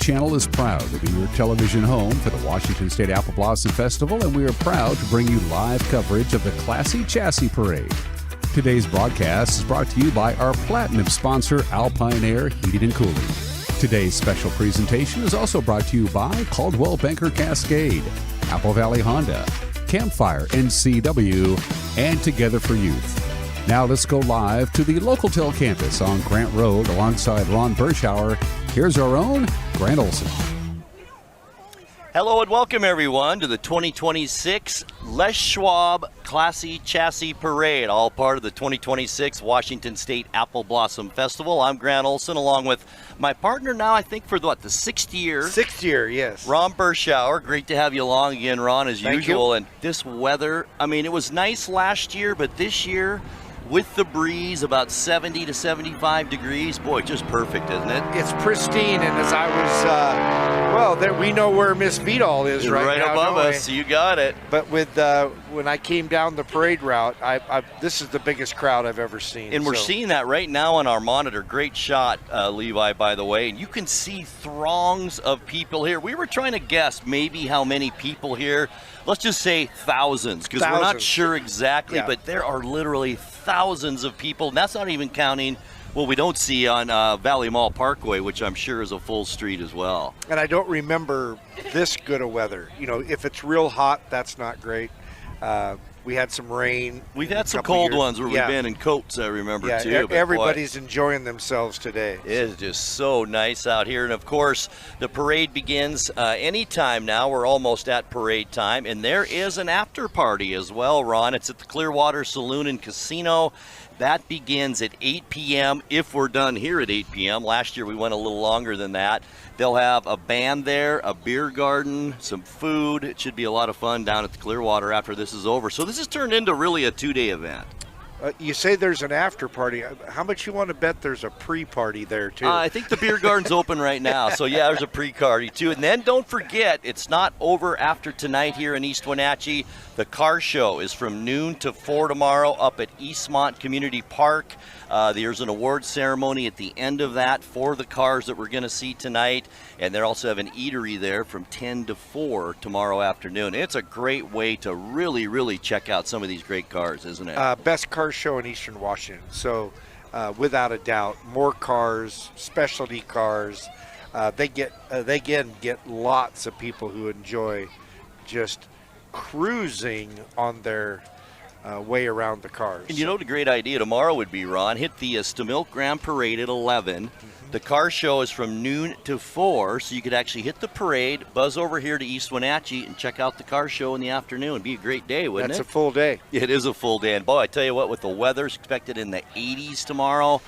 channel is proud to be your television home for the Washington State Apple Blossom Festival, and we are proud to bring you live coverage of the Classy Chassis Parade. Today's broadcast is brought to you by our platinum sponsor, Alpine Air Heating and Cooling. Today's special presentation is also brought to you by Caldwell Banker Cascade, Apple Valley Honda, Campfire NCW, and Together for Youth. Now let's go live to the Localtel campus on Grant Road alongside Ron Bershauer. Here's our own Grant Olson. Hello and welcome everyone to the 2026 Les Schwab Classy Chassis Parade, all part of the 2026 Washington State Apple Blossom Festival. I'm Grant Olson along with my partner now, I think for the 6th year. 6th year, yes. Ron Bershauer. Great to have you along again, Ron, as Thank usual. You. And this weather, I mean, it was nice last year, but this year, with the breeze, about 70 to 75 degrees. Boy, just perfect, isn't it? It's pristine, and as I was, we know where Miss Vidal is right now. Right above us, you got it. But with when I came down the parade route, this is the biggest crowd I've ever seen. And we're seeing that right now on our monitor. Great shot, Levi, by the way. And you can see throngs of people here. We were trying to guess maybe how many people here. Let's just say thousands, because we're not sure exactly, but there are literally thousands of people. And that's not even counting what we don't see on Valley Mall Parkway, which I'm sure is a full street as well. And I don't remember this good of weather. You know, if it's real hot, that's not great. We had some rain. We've had some cold ones where we've been in coats, I remember, too. But everybody's enjoying themselves today. It is just so nice out here. And, of course, the parade begins anytime now. We're almost at parade time. And there is an after party as well, Ron. It's at the Clearwater Saloon and Casino. That begins at 8 p.m. if we're done here at 8 p.m. Last year we went a little longer than that. They'll have a band there, a beer garden, some food. It should be a lot of fun down at the Clearwater after this is over. So this has turned into really a two-day event. You say there's an after party. How much you want to bet there's a pre-party there, too? I think the beer garden's open right now. So, yeah, there's a pre-party, too. And then don't forget, it's not over after tonight here in East Wenatchee. The car show is from noon to 4 tomorrow up at Eastmont Community Park. There's an award ceremony at the end of that for the cars that we're going to see tonight. And they also have an eatery there from 10 to 4 tomorrow afternoon. It's a great way to really, really check out some of these great cars, isn't it? Best car show in Eastern Washington. So, without a doubt, more cars, specialty cars. They get lots of people who enjoy just cruising on their way around the cars. And you know what a great idea tomorrow would be, Ron? Hit the Stamilk Grand Parade at 11. The car show is from noon to 4, so you could actually hit the parade, buzz over here to East Wenatchee, and check out the car show in the afternoon. It'd be a great day, wouldn't it? That's a full day. It is a full day. And, boy, I tell you what, with the weather expected in the 80s tomorrow,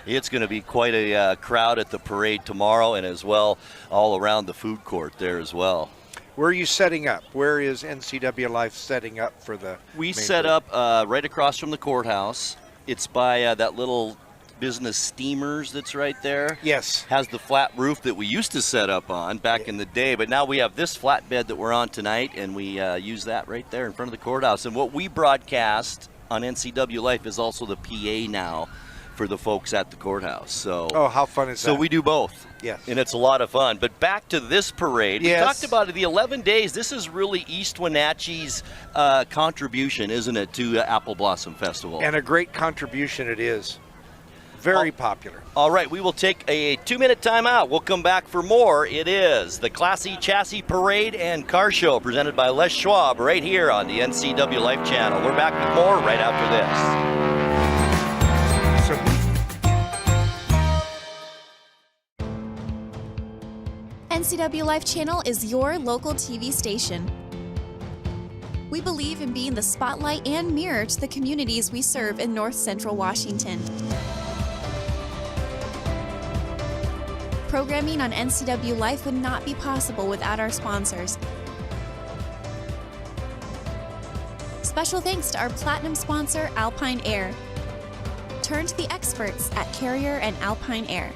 it's going to be quite a crowd at the parade tomorrow, and as well all around the food court there as well. Where are you setting up? Where is NCWLIFE setting up for the We set up right across from the courthouse. It's by that little business steamers that's right there. Yes. Has the flat roof that we used to set up on back in the day, but now we have this flatbed that we're on tonight, and we use that right there in front of the courthouse. And what we broadcast on NCWLIFE is also the PA now for the folks at the courthouse. So, oh, how fun is that? So we do both. Yes. And it's a lot of fun. But back to this parade. Yes. We talked about it, the 11 days. This is really East Wenatchee's contribution, isn't it, to Apple Blossom Festival? And a great contribution it is. Very popular. All right, we will take a 2-minute timeout. We'll come back for more. It is the Classy Chassis Parade and Car Show presented by Les Schwab right here on the NCWLIFE channel. We're back with more right after this. NCWLIFE channel is your local TV station. We believe in being the spotlight and mirror to the communities we serve in North Central Washington. Programming on NCWLIFE would not be possible without our sponsors. Special thanks to our platinum sponsor, Alpine Air. Turn to the experts at Carrier and Alpine Air.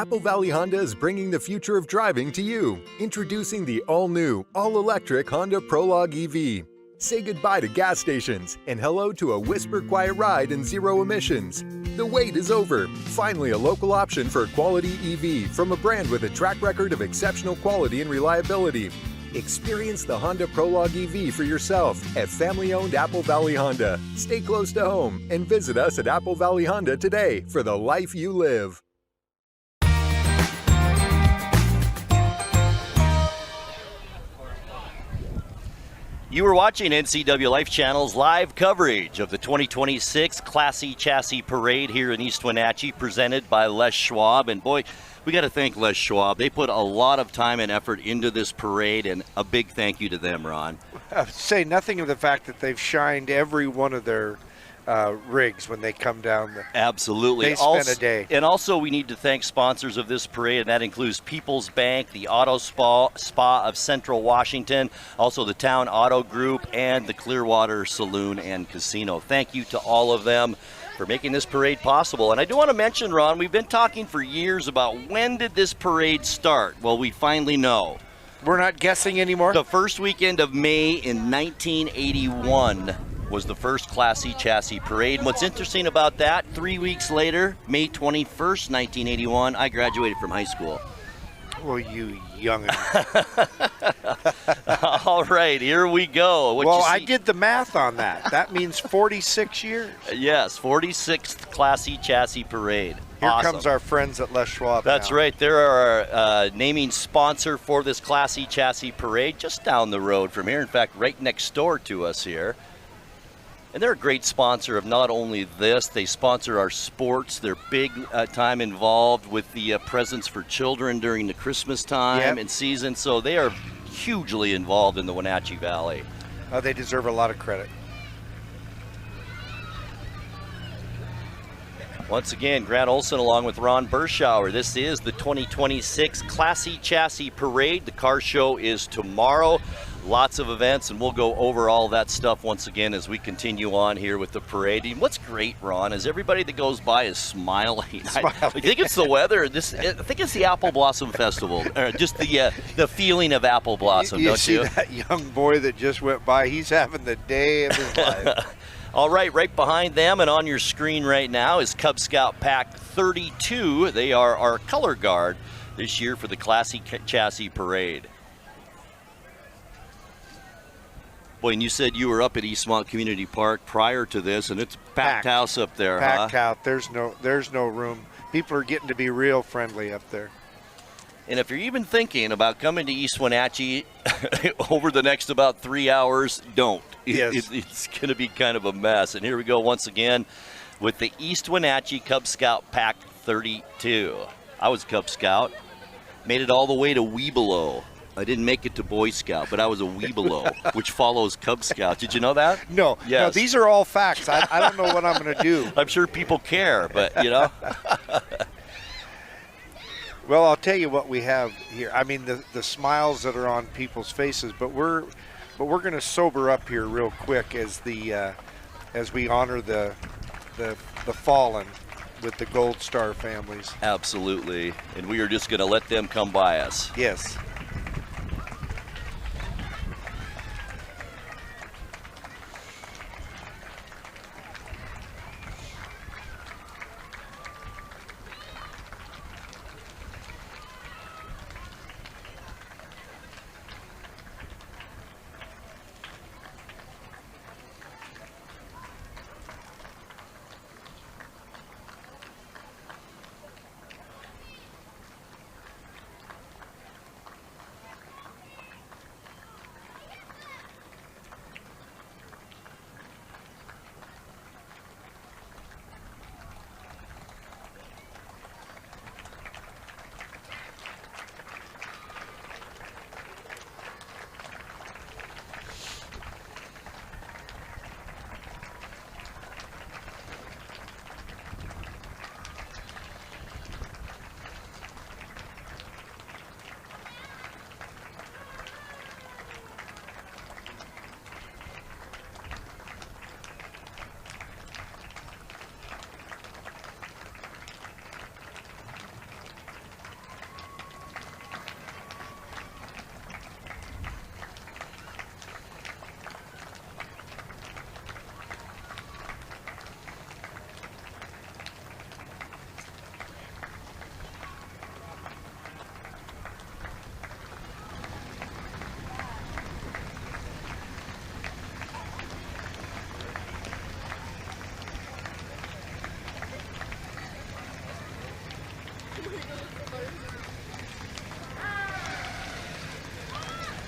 Apple Valley Honda is bringing the future of driving to you. Introducing the all-new, all-electric Honda Prologue EV. Say goodbye to gas stations and hello to a whisper-quiet ride and zero emissions. The wait is over. Finally, a local option for a quality EV from a brand with a track record of exceptional quality and reliability. Experience the Honda Prologue EV for yourself at family-owned Apple Valley Honda. Stay close to home and visit us at Apple Valley Honda today for the life you live. You are watching NCWLIFE Channel's live coverage of the 2026 Classy Chassis Parade here in East Wenatchee, presented by Les Schwab. And boy, we got to thank Les Schwab. They put a lot of time and effort into this parade, and a big thank you to them, Ron. Say nothing of the fact that they've shined every one of their rigs when they come down. Absolutely. They spend a day. And also we need to thank sponsors of this parade, and that includes People's Bank, the Auto Spa of Central Washington, also the Town Auto Group, and the Clearwater Saloon and Casino. Thank you to all of them for making this parade possible. And I do want to mention, Ron, we've been talking for years about when did this parade start? Well, we finally know. We're not guessing anymore? The first weekend of May in 1981 was the first Classy Chassis Parade. And what's interesting about that, 3 weeks later, May 21st, 1981, I graduated from high school. Well, you youngin'. All right, here we go. Well, I did the math on that. That means 46 years. Yes, 46th Classy Chassis Parade. Here Awesome. comes our friends at Les Schwab. That's now. right. They're our naming sponsor for this Classy Chassis Parade, just down the road from here. In fact, right next door to us here. And they're a great sponsor of not only this, they sponsor our sports. They're big time involved with the presents for children during the Christmas time and season. So they are hugely involved in the Wenatchee Valley. They deserve a lot of credit. Once again, Grant Olson along with Ron Berschauer. This is the 2026 Classy Chassis Parade. The car show is tomorrow. Lots of events, and we'll go over all that stuff once again as we continue on here with the parade. And what's great, Ron, is everybody that goes by is smiling. I think it's the weather. I think it's the Apple Blossom Festival, or just the feeling of Apple Blossom, don't you? You see that young boy that just went by? He's having the day of his life. All right behind them and on your screen right now is Cub Scout Pack 32. They are our color guard this year for the Classy Chassis Parade. Boy, and you said you were up at Eastmont Community Park prior to this, and it's packed house up there, packed house. There's no room. People are getting to be real friendly up there. And if you're even thinking about coming to East Wenatchee over the next about 3 hours, don't. Yes. It's going to be kind of a mess. And here we go once again with the East Wenatchee Cub Scout Pack 32. I was Cub Scout. Made it all the way to Webelow. I didn't make it to Boy Scout, but I was a Webelow, which follows Cub Scout. Did you know that? No. Yes. No, these are all facts. I don't know what I'm going to do. I'm sure people care, but, you know. Well, I'll tell you what we have here. I mean, the smiles that are on people's faces, but we're going to sober up here real quick as we honor the fallen with the Gold Star families. Absolutely. And we are just going to let them come by us. Yes.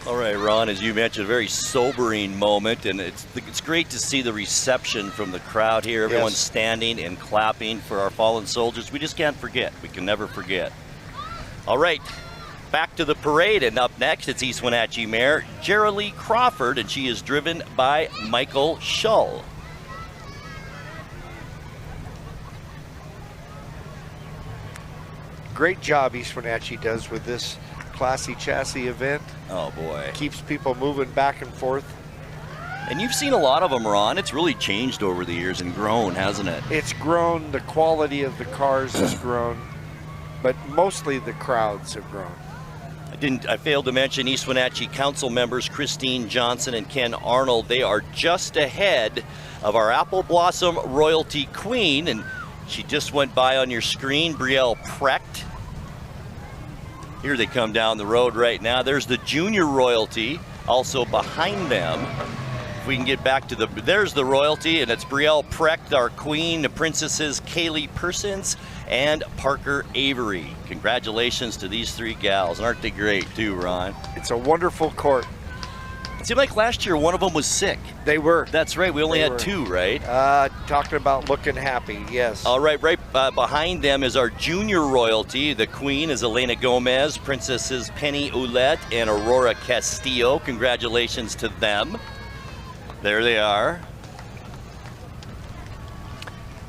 All right, Ron, as you mentioned, a very sobering moment, and it's great to see the reception from the crowd here. Everyone's standing and clapping for our fallen soldiers. We just can't forget. We can never forget. All right, back to the parade, and up next, it's East Wenatchee Mayor Jerilee Crawford, and she is driven by Michael Shull. Great job East Wenatchee does with this classy chassis event. Oh boy. Keeps people moving back and forth. And you've seen a lot of them, Ron. It's really changed over the years and grown, hasn't it? It's grown, the quality of the cars has grown, but mostly the crowds have grown. I failed to mention East Wenatchee Council members Christine Johnson and Ken Arnold. They are just ahead of our Apple Blossom Royalty Queen, and she just went by on your screen, Brielle Precht. Here they come down the road right now. There's the Junior Royalty also behind them. If we can get back to there's the Royalty, and it's Brielle Precht, our queen, the princesses Kaylee Persons and Parker Avery. Congratulations to these three gals. Aren't they great too, Ron? It's a wonderful court. It seemed like last year one of them was sick. They were. That's right, we only had two, right? Talking about looking happy, yes. All right, behind them is our Junior Royalty. The queen is Elena Gomez, princesses Penny Ouellette and Aurora Castillo. Congratulations to them. There they are.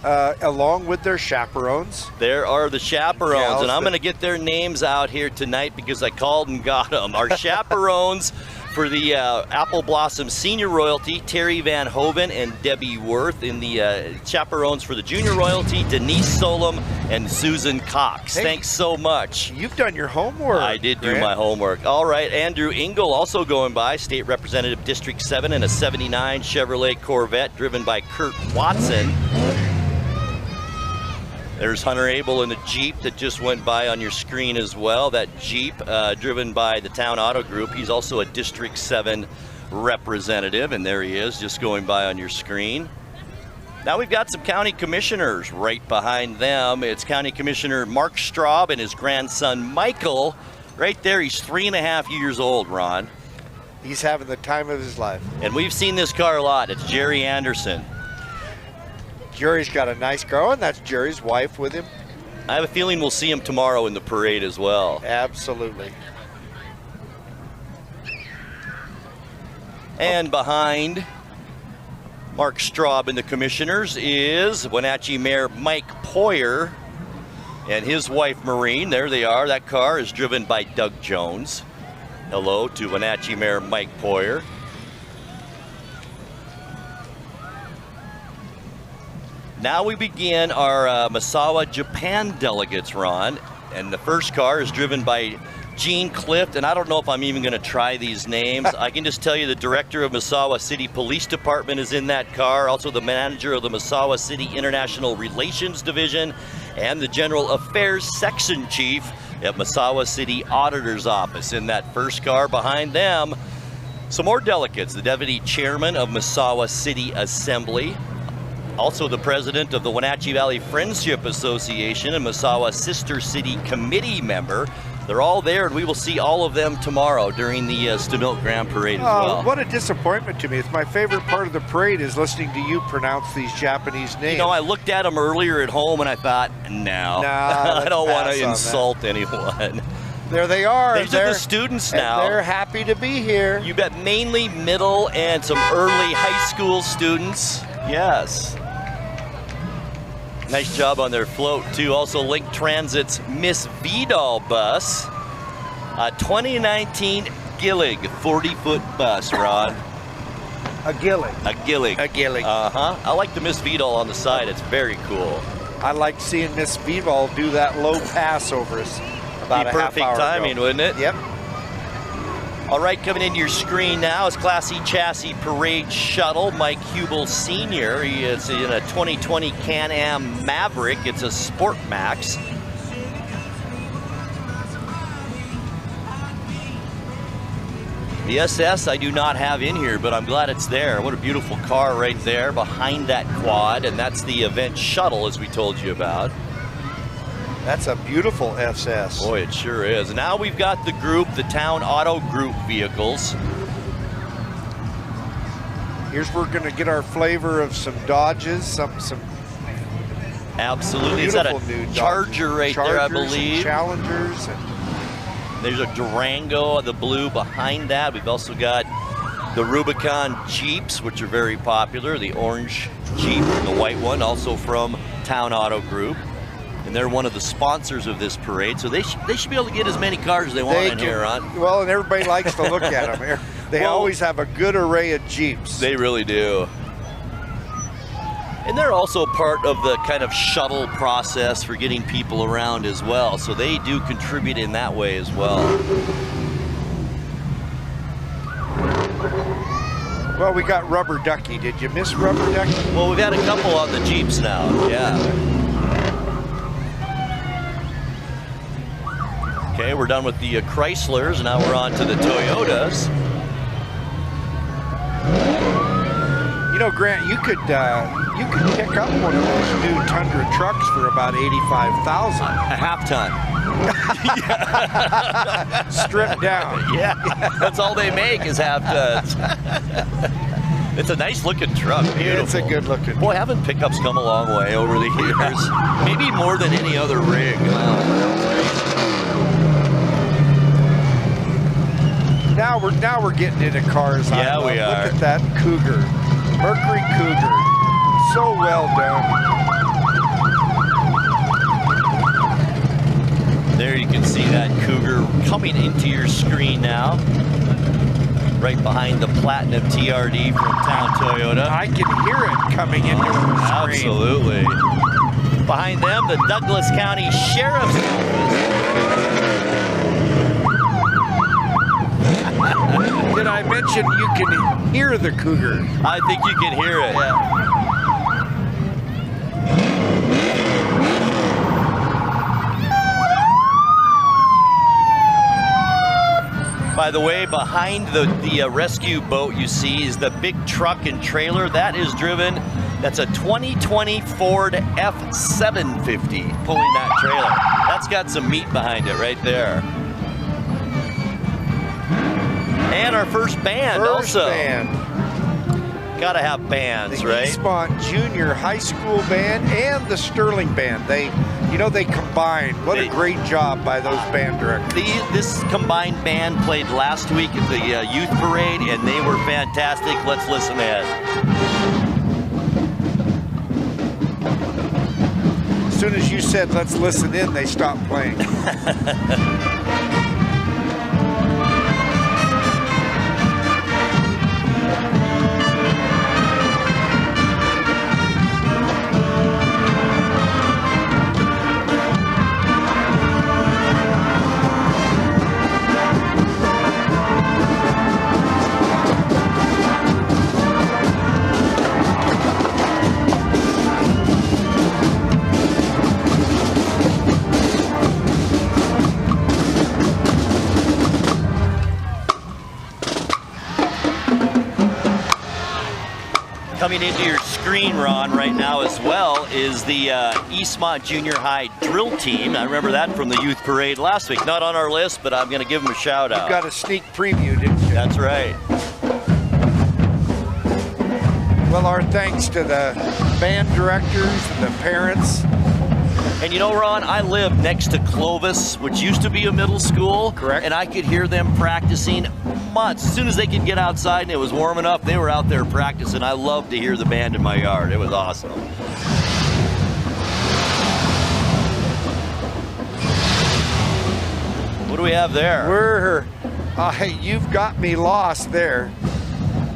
Along with their chaperones. There are the chaperones, Gals, and I'm going to get their names out here tonight because I called and got them. Our chaperones for the Apple Blossom Senior Royalty, Terry Van Hoven and Debbie Worth. In the chaperones for the Junior Royalty, Denise Solom and Susan Cox. Hey, thanks so much. You've done your homework. I did do Grant. my homework. All right, Andrew Engel also going by, State Representative District 7 in a 79 Chevrolet Corvette driven by Kurt Watson. There's Hunter Abel in the Jeep that just went by on your screen as well. That Jeep driven by the Town Auto Group. He's also a District 7 representative, and there he is just going by on your screen. Now we've got some county commissioners right behind them. It's County Commissioner Mark Straub and his grandson Michael. Right there, he's 3.5 years old, Ron. He's having the time of his life. And we've seen this car a lot. It's Jerry Anderson. Jerry's got a nice car, and that's Jerry's wife with him. I have a feeling we'll see him tomorrow in the parade as well. Absolutely. And behind Mark Straub and the commissioners is Wenatchee Mayor Mike Poyer and his wife Maureen. There they are. That car is driven by Doug Jones. Hello to Wenatchee Mayor Mike Poyer. Now we begin our Misawa Japan delegates, Ron, and the first car is driven by Gene Clift, and I don't know if I'm even going to try these names. I can just tell you the director of Misawa City Police Department is in that car, also the manager of the Misawa City International Relations Division, and the General Affairs Section Chief at Misawa City Auditor's Office in that first car. Behind them, some more delegates, the Deputy Chairman of Misawa City Assembly, also the president of the Wenatchee Valley Friendship Association and Misawa Sister City Committee member. They're all there, and we will see all of them tomorrow during the Stanoke Grand Parade as well. What a disappointment to me. It's my favorite part of the parade is listening to you pronounce these Japanese names. You know, I looked at them earlier at home and I thought, no, I don't want to insult anyone. There they are. These are the students now. They're happy to be here. You bet, mainly middle and some early high school students. Yes. Nice job on their float, too. Also, Link Transit's Miss Vidal bus. A 2019 Gillig 40-foot bus, Ron. A Gillig. A Gillig. A Gillig. Uh-huh. I like the Miss Vidal on the side. It's very cool. I like seeing Miss Vidal do that low pass over us about a half hour perfect timing, ago. wouldn't it? Yep. All right, coming into your screen now is Classy Chassis Parade Shuttle. Mike Hubel Sr. He is in a 2020 Can-Am Maverick. It's a Sport Max. The SS I do not have in here, but I'm glad it's there. What a beautiful car right there behind that quad, and that's the event shuttle, as we told you about. That's a beautiful SS. Boy, it sure is. Now we've got the group, the Town Auto Group vehicles. Here's where we're going to get our flavor of some Dodges, some Absolutely. Is that a new Charger right there, I believe? And Challengers. There's a Durango, the blue behind that. We've also got the Rubicon Jeeps, which are very popular. The orange Jeep, the white one, also from Town Auto Group. And they're one of the sponsors of this parade, so they should be able to get as many cars as they want in here, Ron. Well, and everybody likes to look at them. They always have a good array of Jeeps. They really do. And they're also part of the kind of shuttle process for getting people around as well, so they do contribute in that way as well. Well, we got Rubber Ducky. Did you miss Rubber Ducky? Well, we've had a couple on the Jeeps now, yeah. Okay, we're done with the Chryslers, now we're on to the Toyotas. You know, Grant, you could pick up one of those new Tundra trucks for about $85,000. A half ton. Stripped down. Yeah, that's all they make is half tons. It's a nice looking truck, beautiful. It's a good looking. Boy, haven't pickups come a long way over the years? Maybe more than any other rig. Now we're getting into cars. Yeah, we are. Look at that Cougar, Mercury Cougar, so well done. There you can see that Cougar coming into your screen now. Right behind the Platinum TRD from Town Toyota. I can hear it coming into our screen. Absolutely. Behind them, the Douglas County Sheriff's Did I mention you can hear the Cougar? I think you can hear it. Yeah. By the way, behind the rescue boat you see is the big truck and trailer. That is driven, that's a 2020 Ford F-750 pulling that trailer. That's got some meat behind it right there. And our first band also. Band. Gotta have bands, the right? Eastmont Junior High School Band and the Sterling Band. They combine. What a great job by those band directors. This combined band played last week at the youth parade, and they were fantastic. Let's listen in. As soon as you said, let's listen in, they stopped playing. Coming into your screen, Ron, right now as well is the Eastmont Junior High drill team. I remember that from the youth parade last week. Not on our list, but I'm going to give them a shout out. You got a sneak preview, didn't you? That's right. Well, our thanks to the band directors and the parents. And you know, Ron, I live next to Clovis, which used to be a middle school. Correct. And I could hear them practicing months. As soon as they could get outside and it was warm enough, they were out there practicing. I loved to hear the band in my yard. It was awesome. What do we have there? You've got me lost there.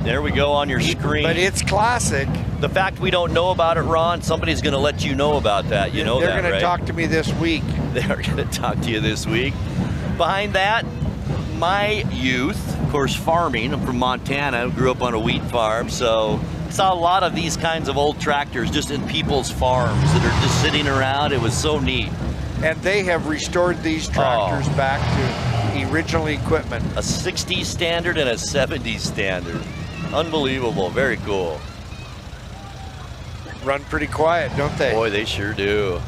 There we go on your screen. But it's classic. The fact we don't know about it, Ron, somebody's going to let you know about that. You know that, right? They're going to talk to me this week. They're going to talk to you this week. Behind that, my youth, of course, farming. I'm from Montana. Grew up on a wheat farm, so saw a lot of these kinds of old tractors just in people's farms that are just sitting around. It was so neat. And they have restored these tractors back to original equipment. A 60s standard and a 70s standard. Unbelievable. Very cool. Run pretty quiet, don't they? Boy, they sure do.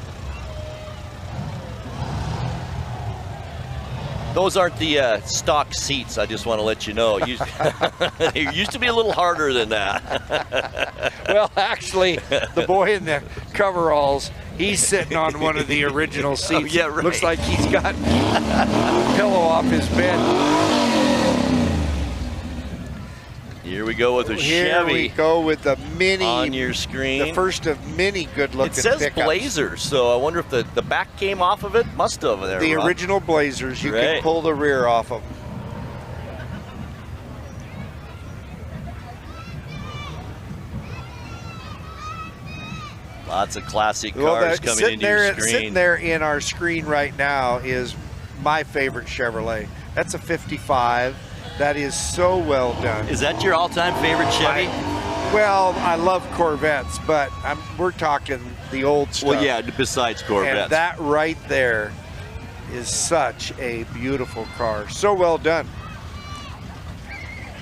Those aren't the stock seats, I just want to let you know. They used to be a little harder than that. Well, actually, the boy in the coveralls, he's sitting on one of the original seats. Oh, yeah, right. Looks like he's got a pillow off his bed. Here we go with a Here Chevy. we go with the Mini. On your screen. The first of many good-looking pickups. It says pickups. Blazer, so I wonder if the back came off of it. Must have there. The Ron. original Blazers, you Right. can pull the rear off them. Lots of classic Well, cars that- coming sitting into there, your screen. Sitting there in our screen right now is my favorite Chevrolet. That's a 55. That is so well done. Is that your all-time favorite Chevy? Well, I love Corvettes, but we're talking the old stuff. Well, yeah, besides Corvettes. And that right there is such a beautiful car. So well done.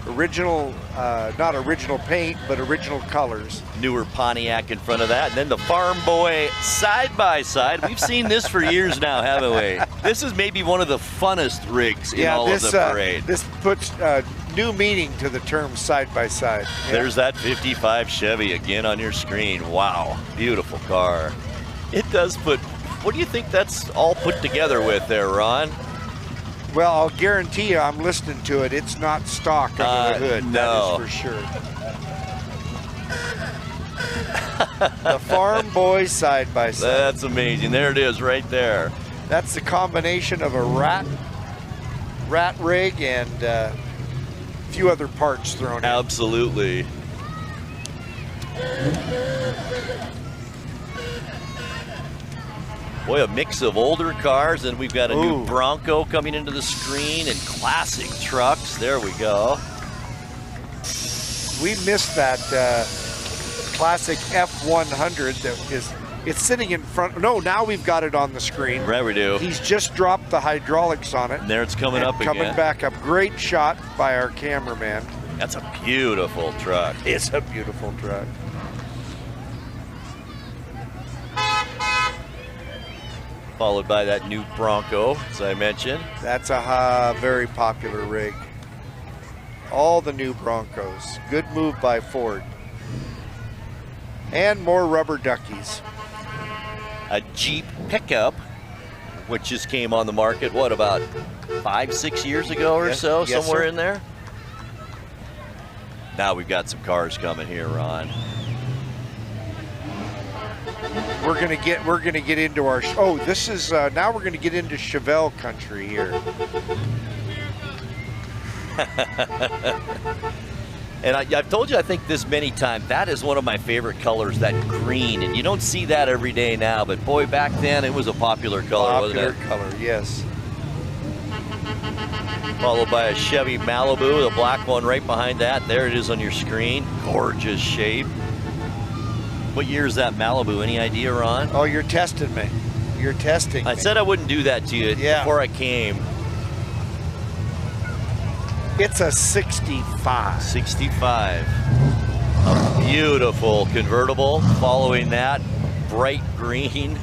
Original, not original paint, but original colors. Newer Pontiac in front of that. And then the Farm Boy side-by-side. We've seen this for years now, haven't we? This is maybe one of the funnest rigs in all of the parade. This puts new meaning to the term side-by-side. Yeah. There's that 55 Chevy again on your screen. Wow, beautiful car. It does put, what do you think that's all put together with there, Ron? Well, I'll guarantee you, I'm listening to it. It's not stock under the hood. No. That is for sure. The Farm Boy side-by-side. That's amazing. There it is right there. That's the combination of a rat rig and a few other parts thrown in. Absolutely. Boy, a mix of older cars, and we've got a new Bronco coming into the screen and classic trucks. There we go. We missed that classic F100 that is, it's sitting in front. No, now we've got it on the screen. Right, we do. He's just dropped the hydraulics on it. And there it's coming up Coming again. back up. Great shot by our cameraman. That's a beautiful truck. It's a beautiful truck. Followed by that new Bronco, as I mentioned. That's a very popular rig. All the new Broncos. Good move by Ford. And more rubber duckies. A Jeep pickup, which just came on the market, what, about 5-6 years ago or Yes, so, yes, somewhere sir. in there? Now we've got some cars coming here, Ron. We're gonna get into our. This is now we're gonna get into Chevelle country here. And I've told you, I think this many times, that is one of my favorite colors, that green. And you don't see that every day now, but boy, back then it was a popular color, wasn't it? Color, yes. Followed by a Chevy Malibu, the black one right behind that. There it is on your screen. Gorgeous shape. What year is that Malibu? Any idea, Ron? Oh, you're testing me. You're testing me. I said I wouldn't do that to you before I came. It's a 65. 65. A beautiful convertible. Following that, bright green.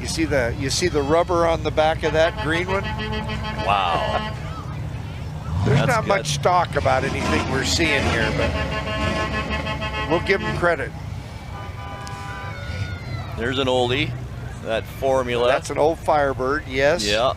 You see the rubber on the back of that green one? Wow. There's That's not good. much stock about anything we're seeing here, but we'll give them credit. There's an oldie, that Formula. That's an old Firebird, yes. Yeah.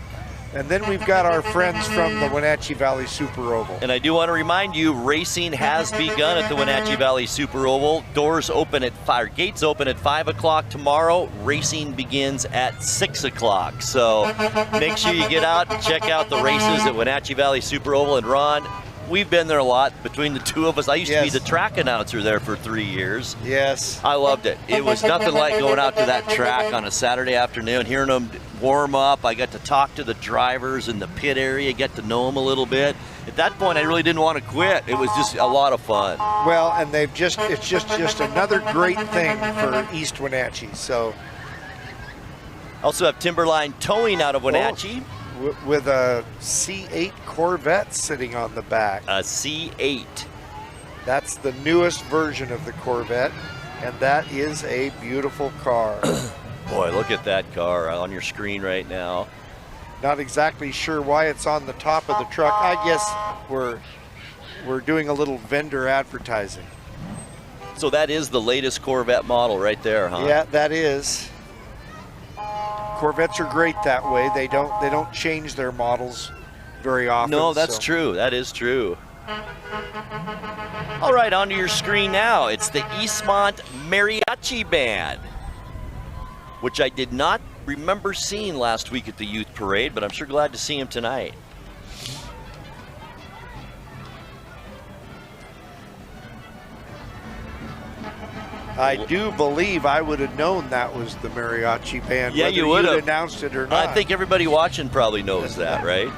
And then we've got our friends from the Wenatchee Valley Super Oval. And I do want to remind you, racing has begun at the Wenatchee Valley Super Oval. Doors open at gates open at 5 o'clock tomorrow. Racing begins at 6 o'clock. So make sure you get out and check out the races at Wenatchee Valley Super Oval. And Ron, we've been there a lot between the two of us. I used to be the track announcer there for 3 years. Yes. I loved it. It was nothing like going out to that track on a Saturday afternoon, hearing them warm up. I got to talk to the drivers in the pit area, get to know them a little bit. At that point, I really didn't want to quit. It was just a lot of fun. Well, and it's just another great thing for East Wenatchee. So Also have Timberline Towing out of Wenatchee. with a C8 Corvette sitting on the back. A C8. That's the newest version of the Corvette, and that is a beautiful car. Boy, look at that car on your screen right now. Not exactly sure why it's on the top of the truck. I guess we're doing a little vendor advertising. So that is the latest Corvette model right there, huh? Yeah, that is. Corvettes are great that way. They don't change their models very often. No, that's true. That is true. All right, onto your screen now. It's the Eastmont Mariachi Band, which I did not remember seeing last week at the Youth Parade, but I'm sure glad to see him tonight. I do believe I would have known that was the Mariachi Band. Yeah, whether you would have announced it or not. I think everybody watching probably knows that, right?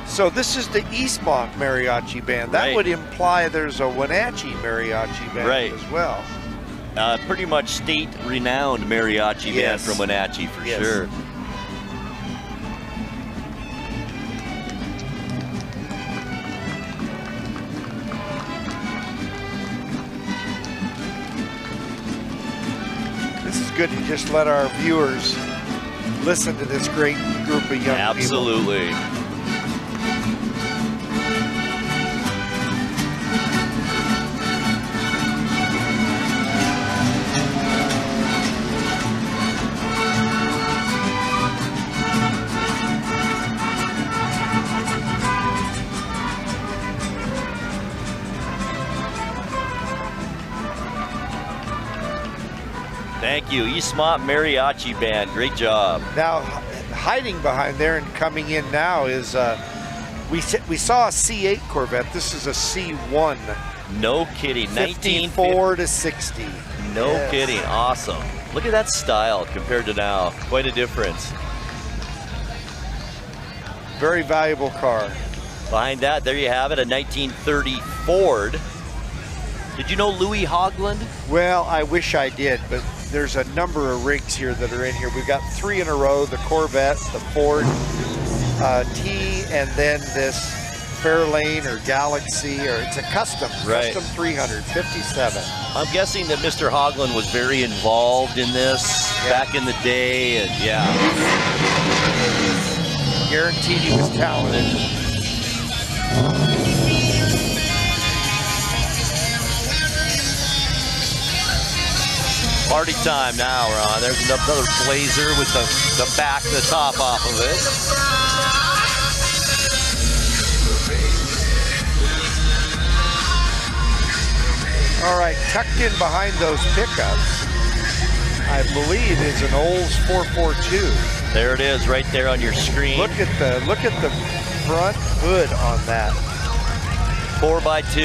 So this is the Eastmont Mariachi Band. That Right. would imply there's a Wenatchee Mariachi Band Right. as well. Pretty much state-renowned mariachi band Yes. from Wenatchee for Yes. sure. This is good to just let our viewers listen to this great group of young people. Absolutely. Thank you, Eastmont Mariachi Band. Great job. Now, hiding behind there and coming in now is, we saw a C8 Corvette. This is a C1. No kidding. 54 to 60. No Yes. kidding. Awesome. Look at that style compared to now. Quite a difference. Very valuable car. Behind that, there you have it, a 1930 Ford. Did you know Louis Hoagland? Well, I wish I did, but there's a number of rigs here that are in here. We've got 3 in a row, the Corvette, the Ford T, and then this Fairlane or Galaxy, or it's a custom 300, 57. I'm guessing that Mr. Hoagland was very involved in this back in the day, and yeah. Guaranteed he was talented. Party time now, Ron. There's another Blazer with the top off of it. All right, tucked in behind those pickups, I believe is an Olds 442. There it is, right there on your screen. Look at the front hood on that. 4x2.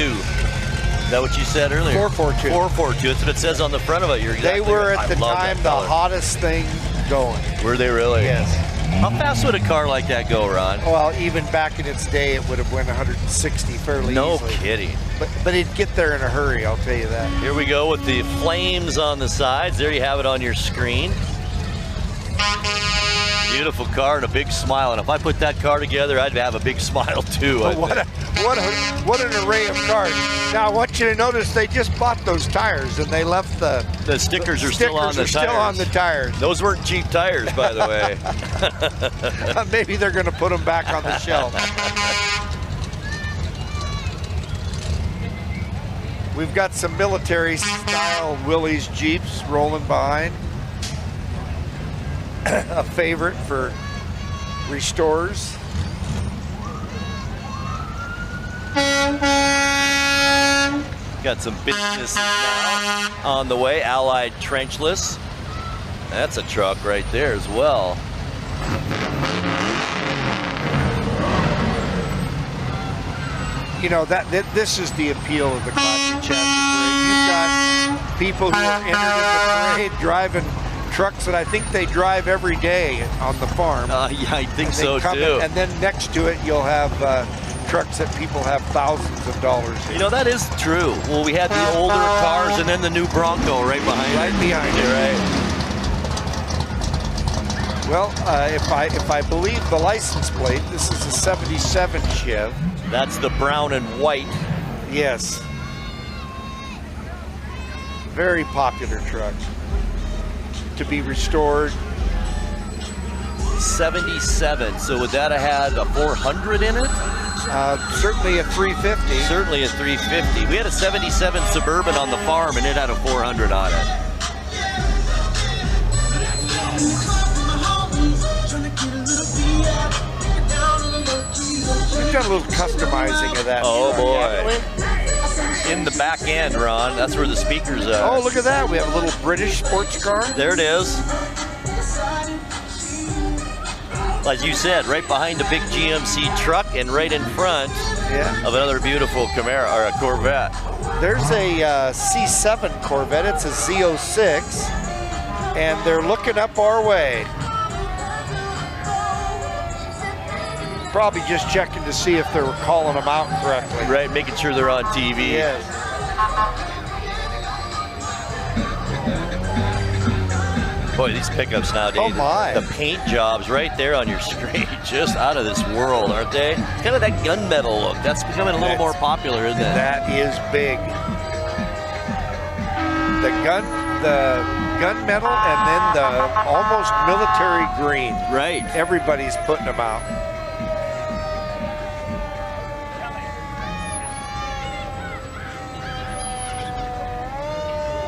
Is that what you said earlier? 442. 442. That's what it says on the front of it. You're exactly They were right. at the I love time that the color. hottest thing going. Were they really? Yes. How fast would a car like that go, Ron? Well, even back in its day, it would have went 160 fairly No easily. kidding. But it'd get there in a hurry, I'll tell you that. Here we go with the flames on the sides. There you have it on your screen. Beautiful car and a big smile. And if I put that car together, I'd have a big smile too. I What an array of cars. Now I want you to notice they just bought those tires and they left the stickers are still on the tires. still on the tires. Those weren't cheap tires, by the way. Maybe they're going to put them back on the shelf. We've got some military style Willys Jeeps rolling behind. A favorite for restorers. Got some businesses now on the way. Allied Trenchless. That's a truck right there as well. You know, this is the appeal of the Classic Chassis Parade. You've got people who are entered in the parade driving trucks that I think they drive every day on the farm. Yeah, I think And they so come too. in, and then next to it, you'll have trucks that people have thousands of dollars in. You know, that is true. Well, we had the older cars and then the new Bronco right behind Right it. behind it. You're right. Well, if I believe the license plate, this is a 77 Chev. That's the brown and white. Yes. Very popular truck to be restored. 77. So would that have had a 400 in it? Certainly a 350. Certainly a 350. We had a 77 Suburban on the farm and it had a 400 on it. We've done a little customizing of that. Oh truck, boy. In the back end, Ron, that's where the speakers are. Oh, look at that. We have a little British sports car. There it is. As you said, right behind a big GMC truck and right in front of another beautiful Camaro or a Corvette. There's a C7 Corvette. It's a Z06, and they're looking up our way. Probably just checking to see if they were calling them out correctly. Right, making sure they're on TV. Yes. Boy, these pickups nowadays, Oh my. The paint jobs right there on your screen, just out of this world, aren't they? It's kind of that gunmetal look. That's becoming a little more popular, isn't it? That is big. The gunmetal and then the almost military green. Right. Everybody's putting them out.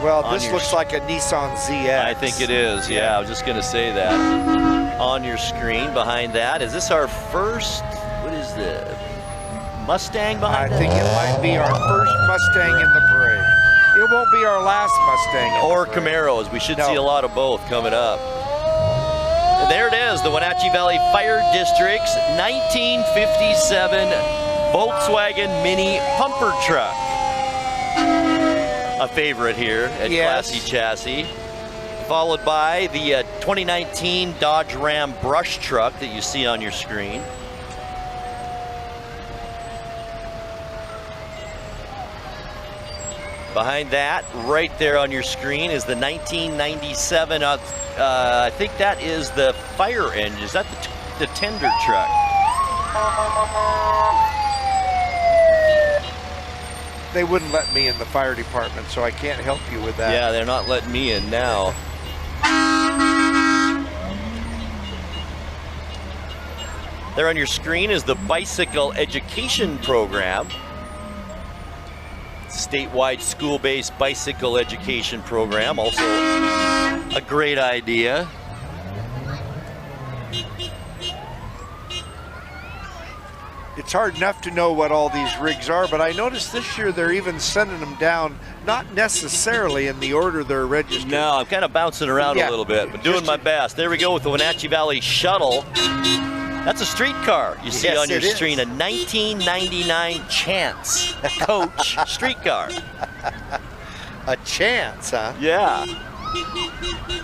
Well, this looks like a Nissan ZX. I think it is, yeah. I was just going to say that. On your screen behind that, is this our first, what is the Mustang behind I think it might be our first Mustang in the parade. It won't be our last Mustang. Or Camaros. We should see a lot of both coming up. And there it is, the Wenatchee Valley Fire District's 1957 Volkswagen Mini pumper truck. A favorite here at Classy Chassis. Followed by the 2019 Dodge Ram brush truck that you see on your screen. Behind that, right there on your screen, is the 1997, I think that is the fire engine. Is that the tender truck? They wouldn't let me in the fire department, so I can't help you with that. Yeah, they're not letting me in now. There on your screen is the bicycle education program. Statewide school-based bicycle education program, also a great idea. It's hard enough to know what all these rigs are, but I noticed this year they're even sending them down, not necessarily in the order they're registered. No, I'm kind of bouncing around a little bit, but doing my best. There we go with the Wenatchee Valley Shuttle. That's a streetcar you see on your screen, a 1999 Chance coach streetcar. A Chance, huh? Yeah.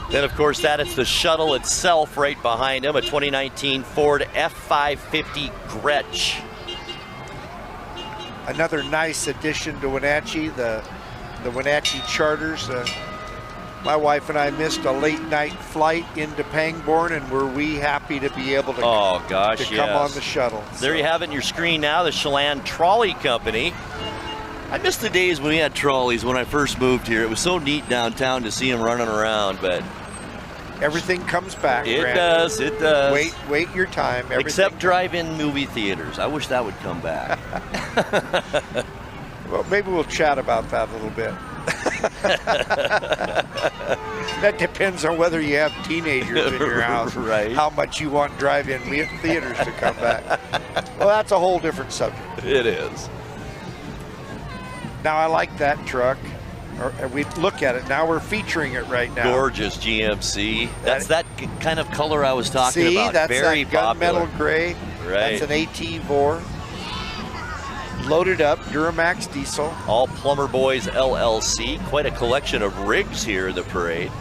Then, of course, it's the shuttle itself right behind him, a 2019 Ford F550 Gretsch. Another nice addition to Wenatchee, the Wenatchee charters. My wife and I missed a late night flight into Pangbourne, and were we happy to be able to, come on the shuttle. There you have it on your screen now, the Chelan Trolley Company. I miss the days when we had trolleys when I first moved here. It was so neat downtown to see them running around, but everything comes back. It does, it does. Wait your time. Except drive-in movie theaters. I wish that would come back. Well, maybe we'll chat about that a little bit. That depends on whether you have teenagers in your house, right? How much you want drive-in theaters to come back. Well, that's a whole different subject. It is. Now, I like that truck. We look at it now. We're featuring it right now. Gorgeous GMC. That's that kind of color I was talking about. That's very that popular. gunmetal gray. Right. That's an AT4. Loaded up, Duramax diesel. All Plumber Boys LLC. Quite a collection of rigs here in the parade.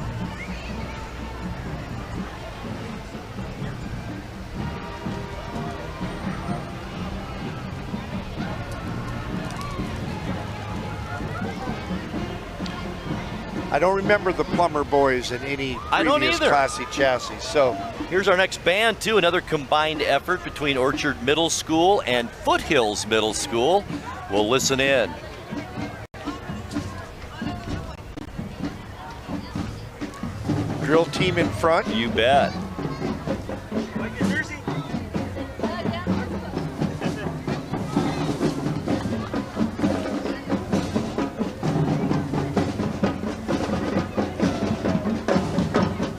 I don't remember the Plumber Boys in any I don't previous either. Classy chassis. So Here's our next band, too. Another combined effort between Orchard Middle School and Foothills Middle School. We'll listen in. drill team in front. You bet.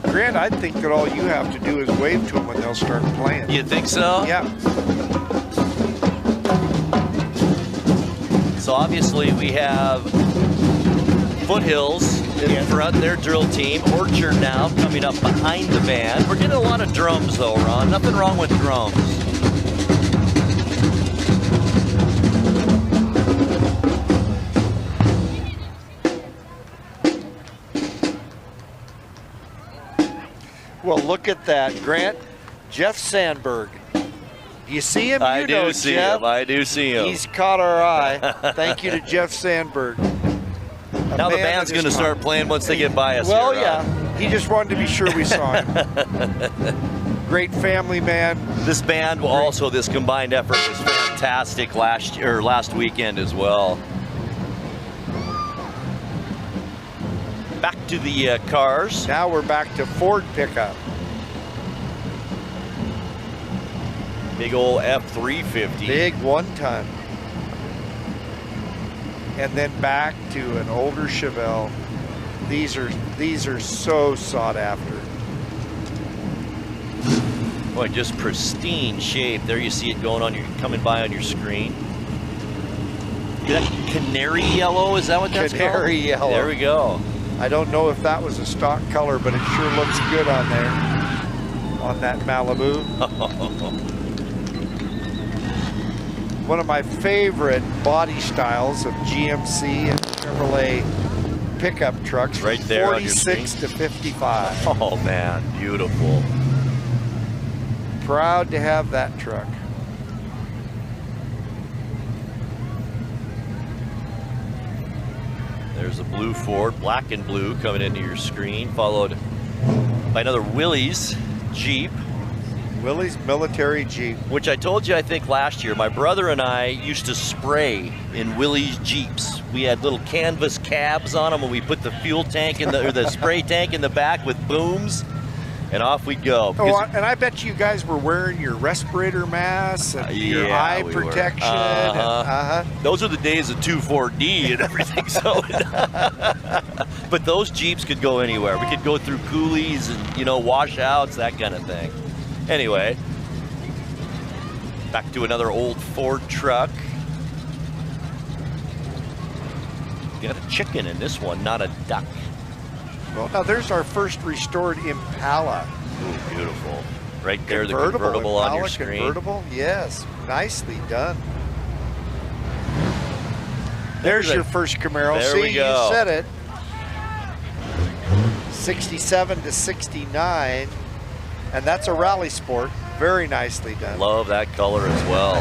Grant, I think that all you have to do is wave to them when they'll start playing. You think so? Yeah. So obviously we have Foothills in front, their drill team. Orchard now coming up behind the band. We're getting a lot of drums though, Ron. Nothing wrong with drums. Well, look at that, Grant. Jeff Sandberg. Do you see him? I You know do see Jeff. him. I do see him. He's caught our eye. Thank you to Jeff Sandberg. Now the band's going to start playing once they get by us. Well, here, yeah. He just wanted to be sure we saw him. Great family man. This band will also, this combined effort was fantastic last weekend as well. Back to the cars. Now we're back to Ford pickup. Big old F-350. Big 1-ton. And then back to an older Chevelle. These are so sought after. Boy, just pristine shape. There you see it coming by on your screen. Is that canary yellow? Is that what that's called? Canary yellow. There we go. I don't know if that was a stock color, but it sure looks good on there, on that Malibu. One of my favorite body styles of GMC and Chevrolet pickup trucks, Right there on your 46 to 55. Oh man, beautiful. Proud to have that truck. There's a blue Ford, black and blue coming into your screen, followed by another Willys Jeep. Willys military Jeep. Which I told you, I think last year, my brother and I used to spray in Willys Jeeps. We had little canvas cabs on them, and we put the fuel tank in or the spray tank in the back with booms, and off we'd go. Oh, and I bet you guys were wearing your respirator masks and your Yeah, eye we were. protection. Those are the days of 2,4-D and everything. So, but those Jeeps could go anywhere. We could go through coulees and washouts, that kind of thing. Anyway, back to another old Ford truck. Got a chicken in this one, not a duck. Well, now there's our first restored Impala. Ooh, beautiful. Right there, the convertible on your screen. Convertible, yes. Nicely done. There's your first Camaro. There See, we go. you said it. 67 to 69. And that's a Rally Sport. Very nicely done. Love that color as well.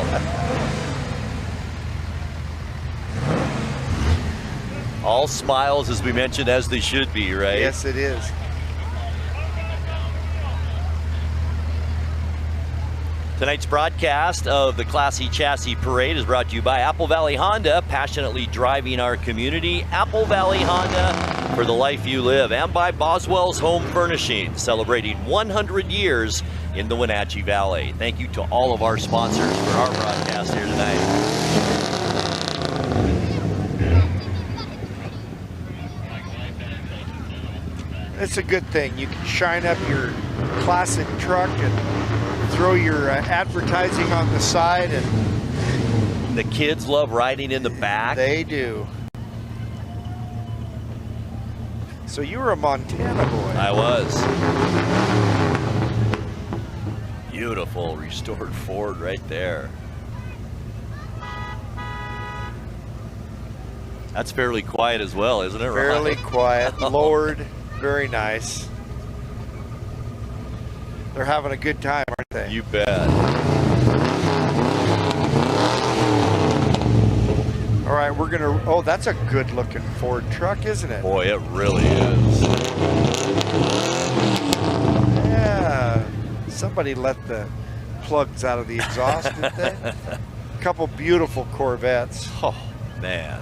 All smiles, as we mentioned, as they should be, right? Yes, it is. Tonight's broadcast of the Classy Chassis Parade is brought to you by Apple Valley Honda, passionately driving our community. Apple Valley Honda, for the life you live. And by Boswell's Home Furnishings, celebrating 100 years in the Wenatchee Valley. Thank you to all of our sponsors for our broadcast here tonight. It's a good thing. You can shine up your classic truck and throw your advertising on the side, and The kids love riding in the back. they do. So you were a Montana boy. I was. Beautiful restored Ford right there. That's fairly quiet as well, isn't it, Ron? Fairly quiet, lowered, very nice. They're having a good time, aren't they? You bet. All right, right, we're gonna, oh, that's a good looking Ford truck, isn't it? Boy, it really is. Yeah, somebody let the plugs out of the exhaust, didn't they? A couple beautiful Corvettes. Oh, man.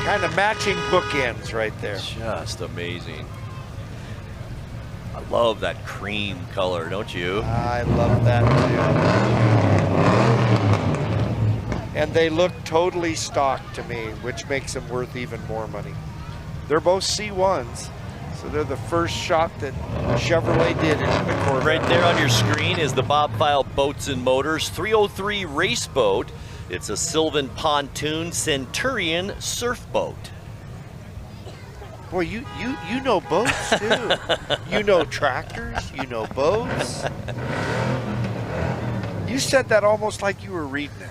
Kind of matching bookends right there. Just amazing. I love that cream color, don't you? I love that too. And they look totally stock to me, which makes them worth even more money. They're both C1s, so they're the first shot that Chevrolet did into the Corvette. Right there on your screen is the Bob File Boats and Motors 303 race boat. It's a Sylvan Pontoon Centurion surf boat. Boy, you know boats too. You know tractors, you know boats. You said that almost like you were reading it.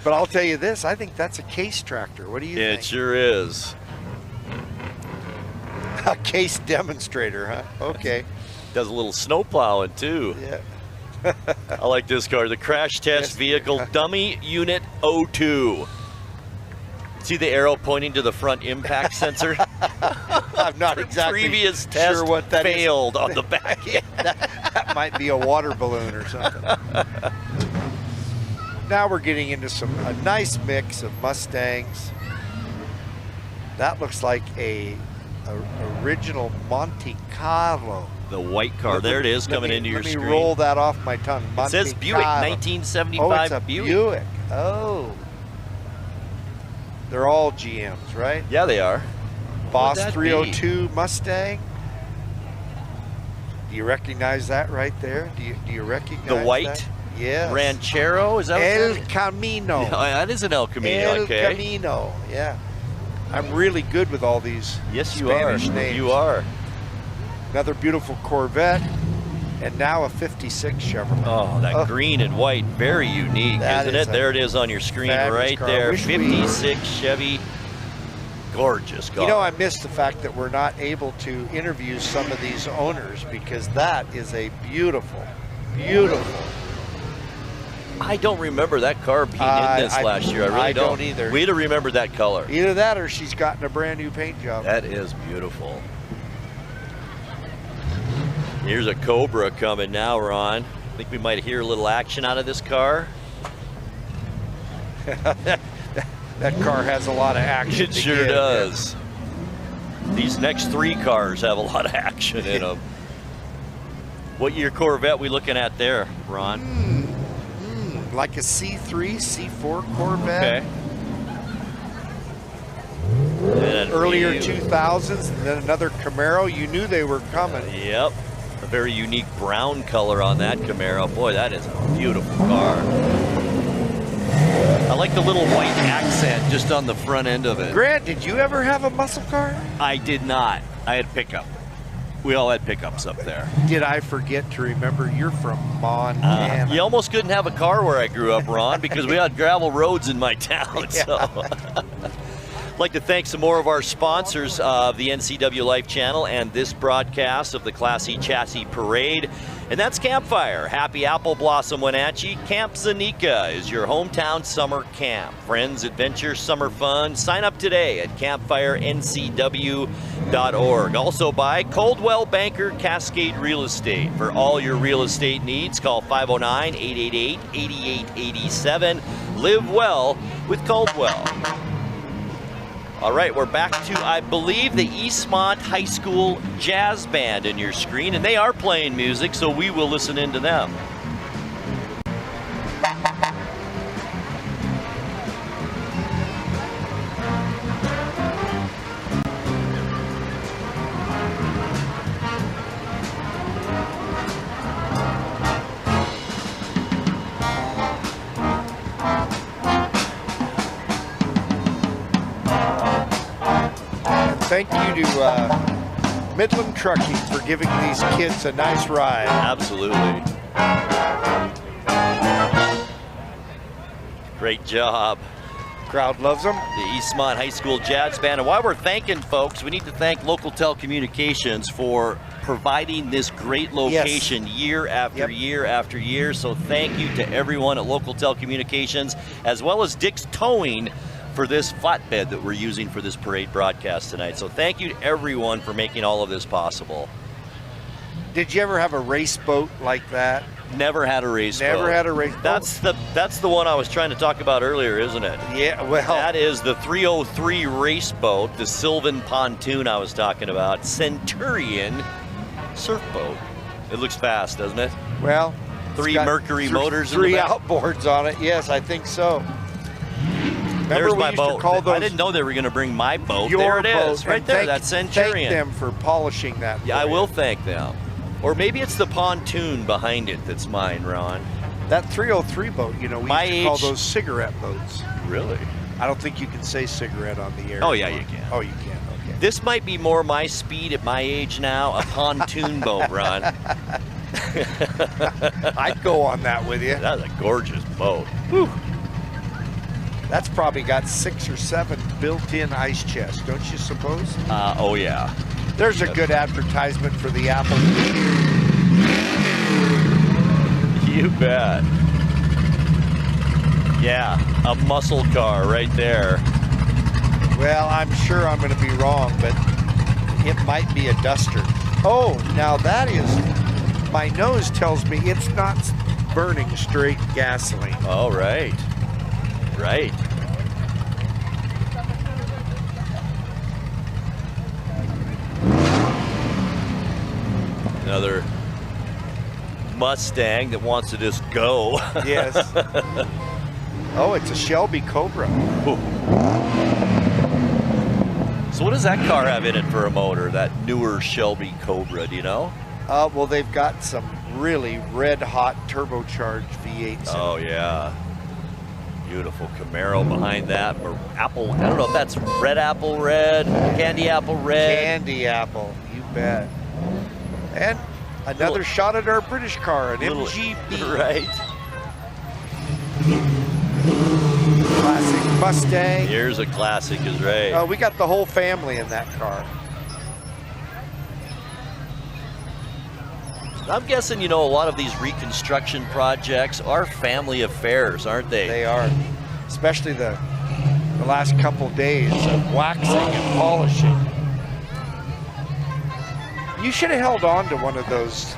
But I'll tell you this, I think that's a case tractor. What do you think? It sure is. A case demonstrator, huh? Okay. Does a little snow plowing too. Yeah. I like this car, the Crash Test Vehicle Dummy Unit 02. See the arrow pointing to the front impact sensor? I'm not exactly previous test sure what that failed on the back end. That might be a water balloon or something. Now we're getting into a nice mix of Mustangs. That looks like a original Monte Carlo. The white car, there it is, coming into your screen. Let me roll that off my tongue. It says Buick, 1975 oh, it's a Buick. Oh. They're all GMs, right? Yeah, they are. Boss 302 Mustang. Do you recognize that right there? Do you recognize the white? That? Yes. Ranchero, is that El what Camino. Yeah, that is an El Camino, El okay. Camino, yeah. I'm really good with all these Spanish names. You are. Another beautiful Corvette, and now a 56 Chevrolet. Oh, that green and white, very unique, isn't it? There it is on your screen right car. there. 56 Chevy, gorgeous car. You know, I missed the fact that we're not able to interview some of these owners because that is a beautiful, beautiful. I don't remember that car being in this last year. I really don't either. We'd have remembered that color. Either that or she's gotten a brand new paint job. That is beautiful. Here's a Cobra coming now, Ron. I think we might hear a little action out of this car. That car has a lot of action. It sure does. These next three cars have a lot of action in them. What year Corvette we looking at there, Ron? Like a C3, C4 Corvette. Okay. Earlier 2000s, and then another Camaro. You knew they were coming. Yep. A very unique brown color on that Camaro. Boy, that is a beautiful car. I like the little white accent just on the front end of it. Grant, did you ever have a muscle car? I did not. I had pickup. We all had pickups up there. Did I forget to remember you're from Montana? You almost couldn't have a car where I grew up, Ron, because we had gravel roads in my town. Yeah. So. I'd like to thank some more of our sponsors of the NCWLIFE channel and this broadcast of the Classy Chassis Parade. And that's Campfire, Happy Apple Blossom Wenatchee. Camp Zanika is your hometown summer camp. Friends, adventure, summer fun. Sign up today at campfirencw.org. Also by Coldwell Banker Cascade Real Estate. For all your real estate needs, call 509-888-8887. Live well with Coldwell. All right, we're back to, I believe, the Eastmont High School Jazz Band in your screen, and they are playing music, so we will listen into them. Thank you to Midland Trucking for giving these kids a nice ride. Absolutely. Great job. Crowd loves them. The Eastmont High School Jazz Band. And while we're thanking folks, we need to thank Local Telecommunications for providing this great location year after year after year. So thank you to everyone at Local Telecommunications, as well as Dick's Towing, for this flatbed that we're using for this parade broadcast tonight. So thank you to everyone for making all of this possible. Did you ever have a race boat like that? Never had a race boat. Never had a race boat? That's the one I was trying to talk about earlier, isn't it? Yeah, well. That is the 303 race boat, the Sylvan pontoon I was talking about. Centurion surf boat. It looks fast, doesn't it? Well. Three Mercury motors in the Three back. outboards on it. Yes, I think so. There's Remember my boat. I didn't know they were going to bring my boat. There it is, right there. That's Centurion. Thank them for polishing that. Yeah, I will thank them. Or maybe it's the pontoon behind it that's mine, Ron. That 303 boat, you know, we used to call those cigarette boats. Really? I don't think you can say cigarette on the air. Oh, yeah, you can. Oh, you can. Okay. This might be more my speed at my age now, a pontoon boat, Ron. I'd go on that with you. That's a gorgeous boat. Whew. That's probably got 6 or 7 built-in ice chests, don't you suppose? Oh, yeah. There's a good advertisement for the Apple. You bet. Yeah, a muscle car right there. Well, I'm sure I'm going to be wrong, but it might be a Duster. Oh, now that is, my nose tells me it's not burning straight gasoline. Oh, right. Right. Another Mustang that wants to just go. Yes. Oh, it's a Shelby Cobra. Ooh. So what does that car have in it for a motor, that newer Shelby Cobra, do you know? Well, they've got some really red-hot turbocharged V8s. Oh, yeah. Beautiful Camaro behind that. Or apple, I don't know if that's red apple red, candy apple red. Candy apple, you bet. And another shot at our British car, an MGB. Right. Classic Mustang. Here's a classic is right. We got the whole family in that car. I'm guessing, you know, a lot of these reconstruction projects are family affairs, aren't they? They are, especially the last couple days of waxing and polishing. You should have held on to one of those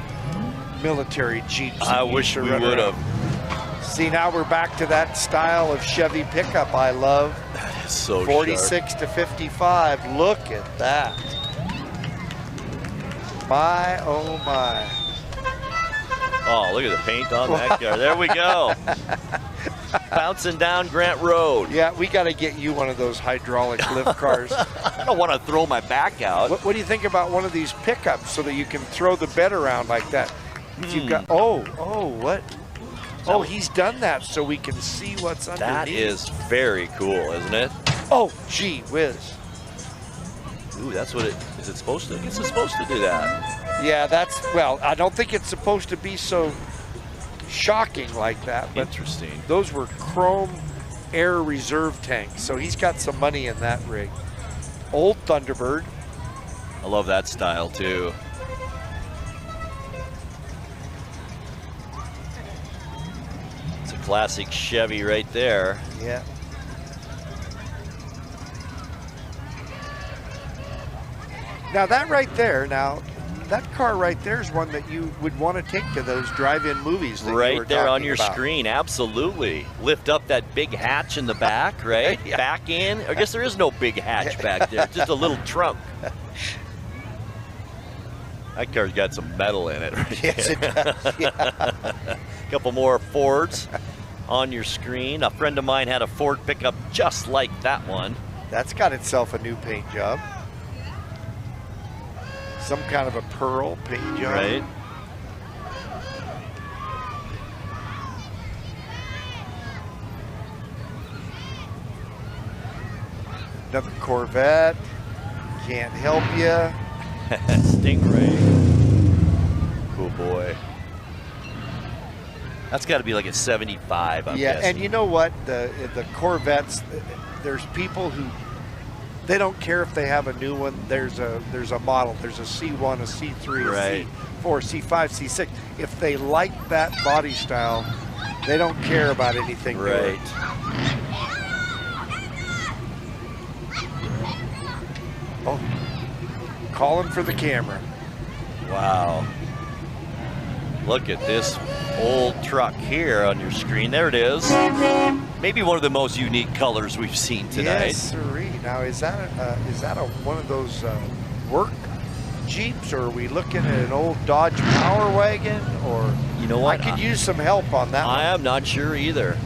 military Jeeps. I wish we would have. See, now we're back to that style of Chevy pickup I love. That is so 46 sharp. to 55. Look at that. My, oh my. Oh, look at the paint on that car. There we go. Bouncing down Grant Road. Yeah, we got to get you one of those hydraulic lift cars. I don't want to throw my back out. What do you think about one of these pickups so that you can throw the bed around like that? You've got, what? Oh, he's done that so we can see what's underneath. That is very cool, isn't it? Oh, gee whiz. Ooh, that's what is it supposed to? I guess it's supposed to do that. Yeah, well, I don't think it's supposed to be so shocking like that. But interesting. Those were chrome air reserve tanks, so he's got some money in that rig. Old Thunderbird. I love that style too. It's a classic Chevy right there. Yeah. Now that right there, that car right there is one that you would want to take to those drive-in movies that right you were there on talking your about. screen, absolutely. Lift up that big hatch in the back, right? Yeah. Back in. I guess there is no big hatch back there, just a little trunk. That car's got some metal in it. Right? Yes, it does. Yeah. Couple more Fords on your screen. A friend of mine had a Ford pickup just like that one. That's got itself a new paint job. Some kind of a pearl paint job. Right. Another Corvette. Can't help you. Stingray. Cool boy. That's got to be like a 75, I'm yeah, guessing. and you know what? The Corvettes, there's people who They don't care if they have a new one. There's a model. There's a C1, a C3, Right. a C4, C5, C6. If they like that body style, they don't care about anything newer. Right. Oh, calling for the camera. Wow. Look at this old truck here on your screen. There it is. Maybe one of the most unique colors we've seen tonight. Yes, sirree. Now, is that one of those work Jeeps, or are we looking at an old Dodge Power Wagon? Or You know what? I could use some help on that one. I am not sure either.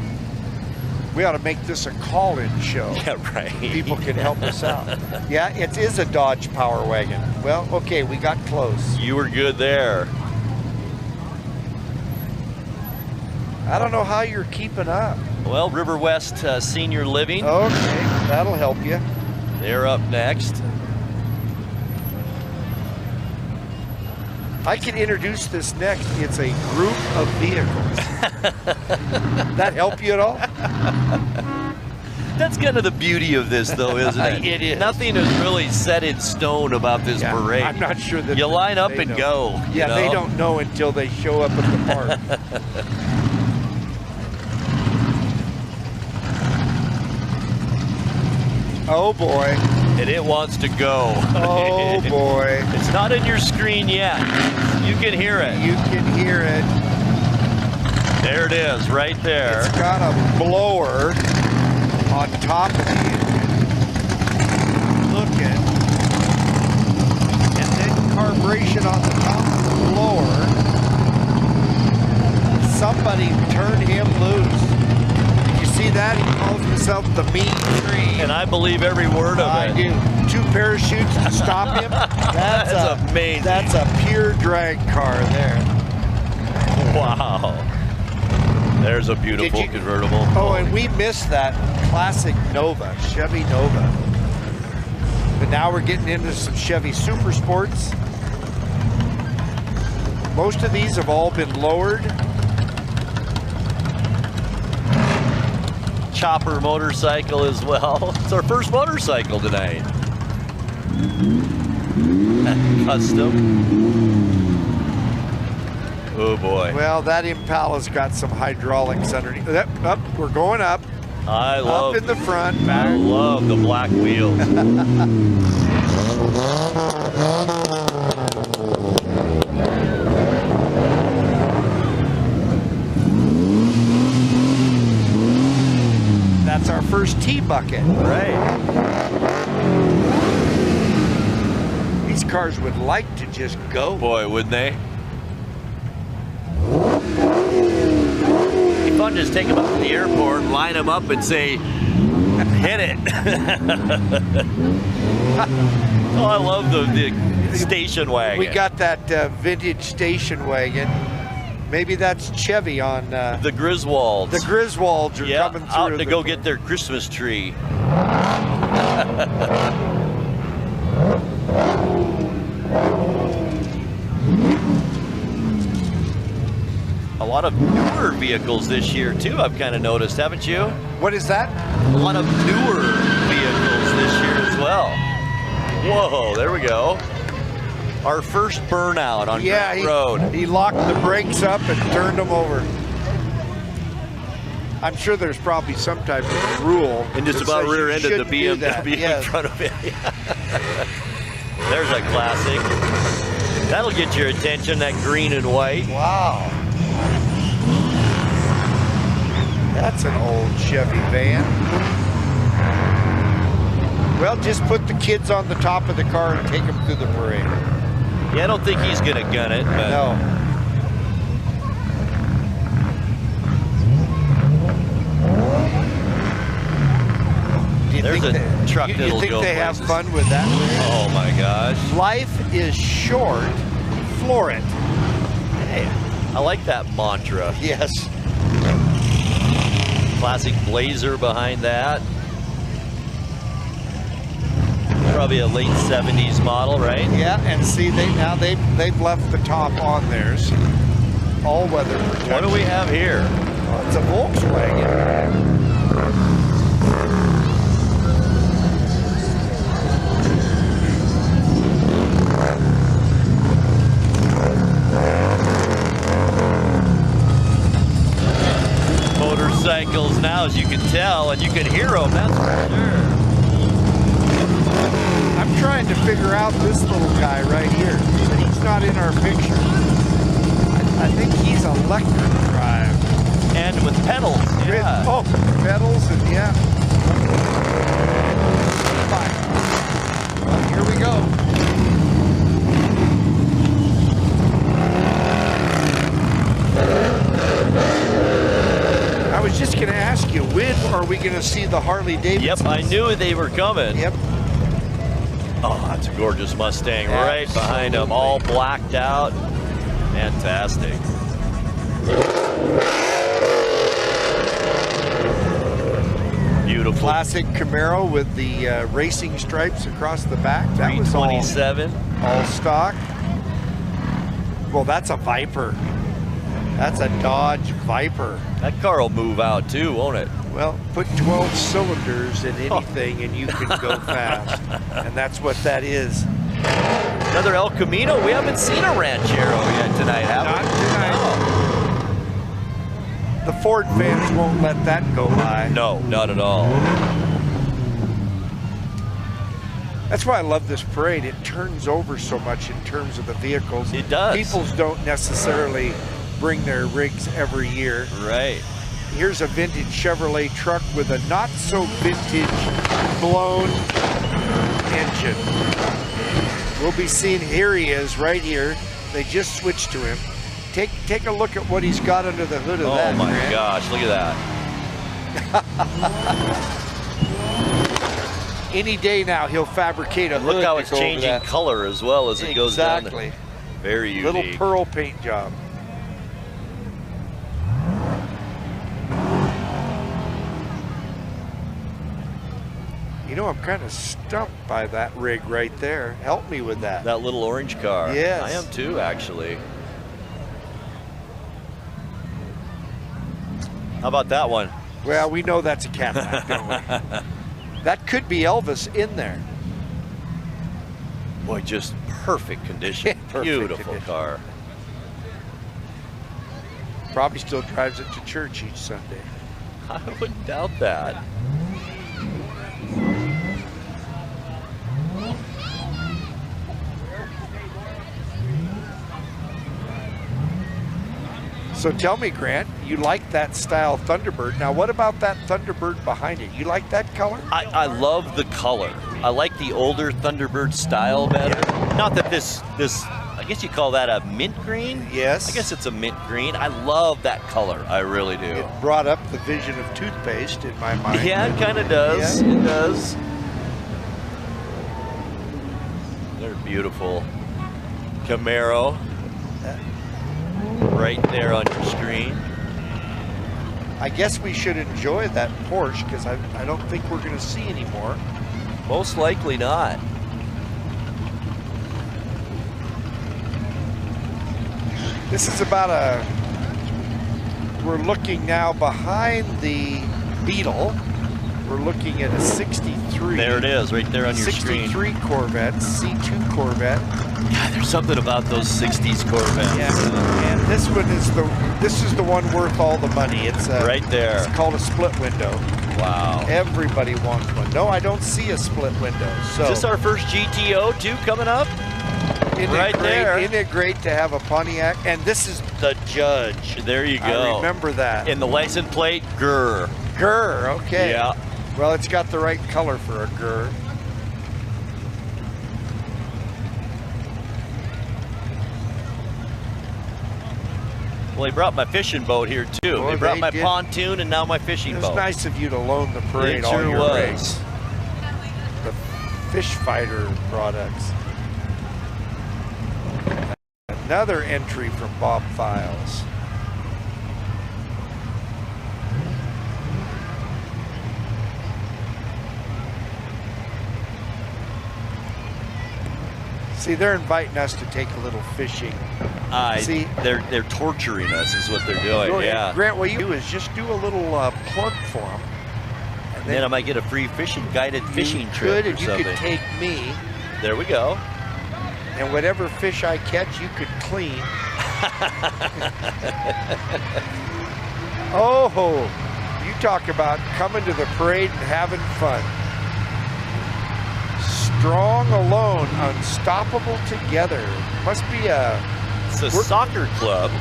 We ought to make this a call-in show. Yeah, right. People can help us out. Yeah, it is a Dodge Power Wagon. Well, okay, we got close. You were good there. I don't know how you're keeping up. Well, River West Senior Living, Okay, that'll help you. they're up next. I can introduce this next. It's a group of vehicles. That help you at all? That's kind of the beauty of this, though, isn't it? It is. Nothing is really set in stone about this Yeah, parade. I'm not sure that You line up they and know. go. Yeah, you they know? don't know until they show up at the park. Oh boy. And it wants to go. Oh boy. It's not in your screen yet. You can hear it. You can hear it. There it is, right there. It's got a blower on top of the engine. Look at. And then carburation on the top of the blower. Somebody turned him loose. Did you see that? He calls himself the Mean Tree. And I believe every word of I it. do. 2 parachutes to stop him. That's amazing. That's a pure drag car there. Wow. There's a beautiful Did you- convertible. Oh, and we missed that classic Nova, Chevy Nova. But now we're getting into some Chevy Super Sports. Most of these have all been lowered. Chopper motorcycle as well. It's our first motorcycle tonight. Custom. Oh boy. Well, that Impala's got some hydraulics underneath. Up, we're going up. I love Up in the front. I love the black wheels. That's our first T-bucket. Right. These cars would like to just go. Boy, wouldn't they? It'd be fun to just take them up to the airport, line them up, and say, hit it. Oh, I love the station wagon. We got that vintage station wagon. Maybe that's Chevy on the Griswolds. the Griswolds are Yeah, coming through. out to go get their Christmas tree. A lot of newer vehicles this year too, I've kind of noticed, haven't you? What is that? A lot of newer vehicles this year as well. Whoa, there we go. Our first burnout on Grant Road. He locked the brakes up and turned them over. I'm sure there's probably some type of rule. And just that about says you rear-ended the shouldn't do that. BMW in Yes. front of it. There's a classic. That'll get your attention, that green and white. Wow. That's an old Chevy van. Well, just put the kids on the top of the car and take them through the parade. Yeah, I don't think he's gonna gun it, but No. Do you There's think a truck you that'll think go they have places. fun with that? oh my gosh. Life is short. Floor it. Hey, I like that mantra. Yes. Classic Blazer behind that. Probably a late 70s model, right? Yeah, and see, they've left the top on theirs. All weather protection. What do we have here? Oh, it's a Volkswagen. motorcycles now, as you can tell, and you can hear them, that's for sure. I'm trying to figure out this little guy right here, but he's not in our picture. I think he's electric drive. And with pedals, yeah. Oh, pedals and yeah. Fine. Well, here we go. I was just going to ask you, when are we going to see the Harley Davidson? Yep, I knew they were coming. Yep. Oh, that's a gorgeous Mustang right behind him, all blacked out. Fantastic. Beautiful. Classic Camaro with the racing stripes across the back. That was all 327. All stock. Well, that's a Viper. That's a Dodge Viper. That car will move out too, won't it? Well, put 12 cylinders in anything and you can go fast. And that's what that is. Another El Camino. We haven't seen a Ranchero yet tonight, have we? Not tonight. The Ford fans won't let that go by. No, not at all. That's why I love this parade. It turns over so much in terms of the vehicles. It does. People don't necessarily bring their rigs every year. Right. Here's a vintage Chevrolet truck with a not so vintage blown engine. We'll be seeing, here he is right here. They just switched to him. Take a look at what he's got under the hood of that. Oh my Grant. gosh, look at that. Any day now he'll fabricate a hood. Look how to it's go over changing that. color as well as it goes down. Exactly. Very unique. Little pearl paint job. You know, I'm kind of stumped by that rig right there. Help me with that. That little orange car. Yes. I am too, actually. How about that one? Well, we know that's a Cadillac, don't we? That could be Elvis in there. Boy, just perfect condition. Perfect Beautiful condition. car. Probably still drives it to church each Sunday. I wouldn't doubt that. So tell me, Grant, you like that style Thunderbird. Now, what about that Thunderbird behind it? You like that color? I love the color. I like the older Thunderbird style better. Yeah. Not that this, I guess you call that a mint green? Yes. I guess it's a mint green. I love that color. I really do. It brought up the vision of toothpaste in my mind. Yeah, it kind of does. Yeah. It does. They're beautiful. Camaro. Right there on your screen. I guess we should enjoy that Porsche because I don't think we're going to see anymore. Most likely not. This is about we're looking now behind the Beetle. We're looking at a 63. There it is, right there on your screen. 63 Corvette, C2 Corvette. God, there's something about those 60s Corvettes. Yeah, and this one is the one worth all the money. It's right there. It's called a split window. Wow. Everybody wants one. No, I don't see a split window. So Is this our first GTO too coming up? Right there. Isn't it great to have a Pontiac? And this is the Judge. There you go. I remember that. In the license plate, grr. Grr, okay. Yeah. Well, it's got the right color for a grr. Well, they brought my fishing boat here too. Boy, they brought they my did. pontoon and now my fishing It was boat. nice of you to loan the parade It all sure your was. rigs. The Fish Fighter products. Another entry from Bob Files. See, they're inviting us to take a little fishing. See, they're torturing us is what they're doing. Go ahead. Yeah. Grant, what you do is just do a little plug for them. And Then I might get a free guided fishing trip or and you something. could take me, There we go. and whatever fish I catch, you could clean. Oh, talk about coming to the parade and having fun. Strong alone, unstoppable together. Must be It's a soccer club.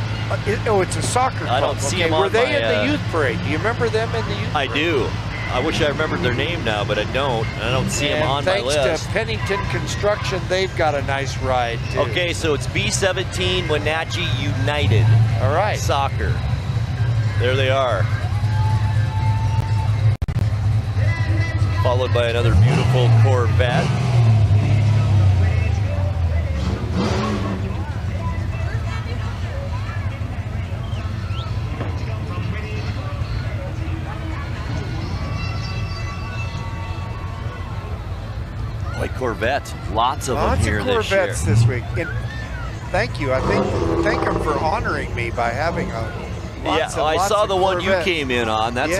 It's a soccer club. I don't see them Were on they my, in the youth parade? Do you remember them in the youth I parade? do. I wish I remembered their name now, but I don't. And I don't see them on my list. Thanks to Pennington Construction, they've got a nice ride, too. Okay, so it's B17 Wenatchee United. All right. Soccer. There they are. Followed by another beautiful Corvette. Boy, Corvettes. Lots of them here this year. Lots of Corvettes this week. And thank you. Thank them for honoring me by having a lots I saw the one you Corvettes. came in on. That's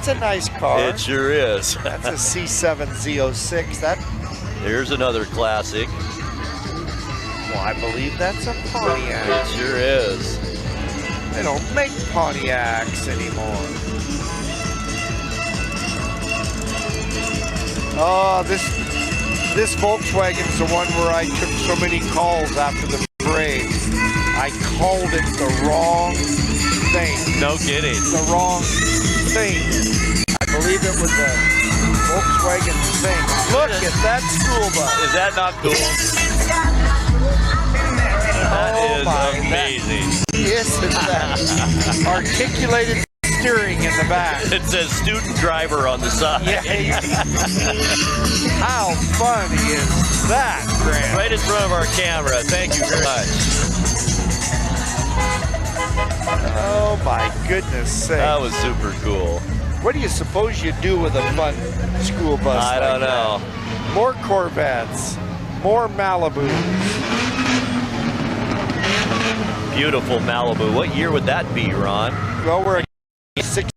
a nice car. It sure is. That's a C7 Z06. There's another classic. Well, I believe that's a Pontiac. It sure is. They don't make Pontiacs anymore. Oh, this Volkswagen's the one where I took so many calls after the parade. I called it the wrong thing. No kidding. The wrong thing. I believe it was a Volkswagen thing. Look at that school bus. Is that not cool? That is amazing. Isn't that articulated steering in the back? It says student driver on the side. Yeah. How funny is that, Grant? Right in front of our camera. Thank you very much. Oh my goodness sake. That was super cool. What do you suppose you do with a fun school bus? I don't know. More Corvettes, more Malibus. Beautiful Malibu. What year would that be, Ron? Well, we're at 67.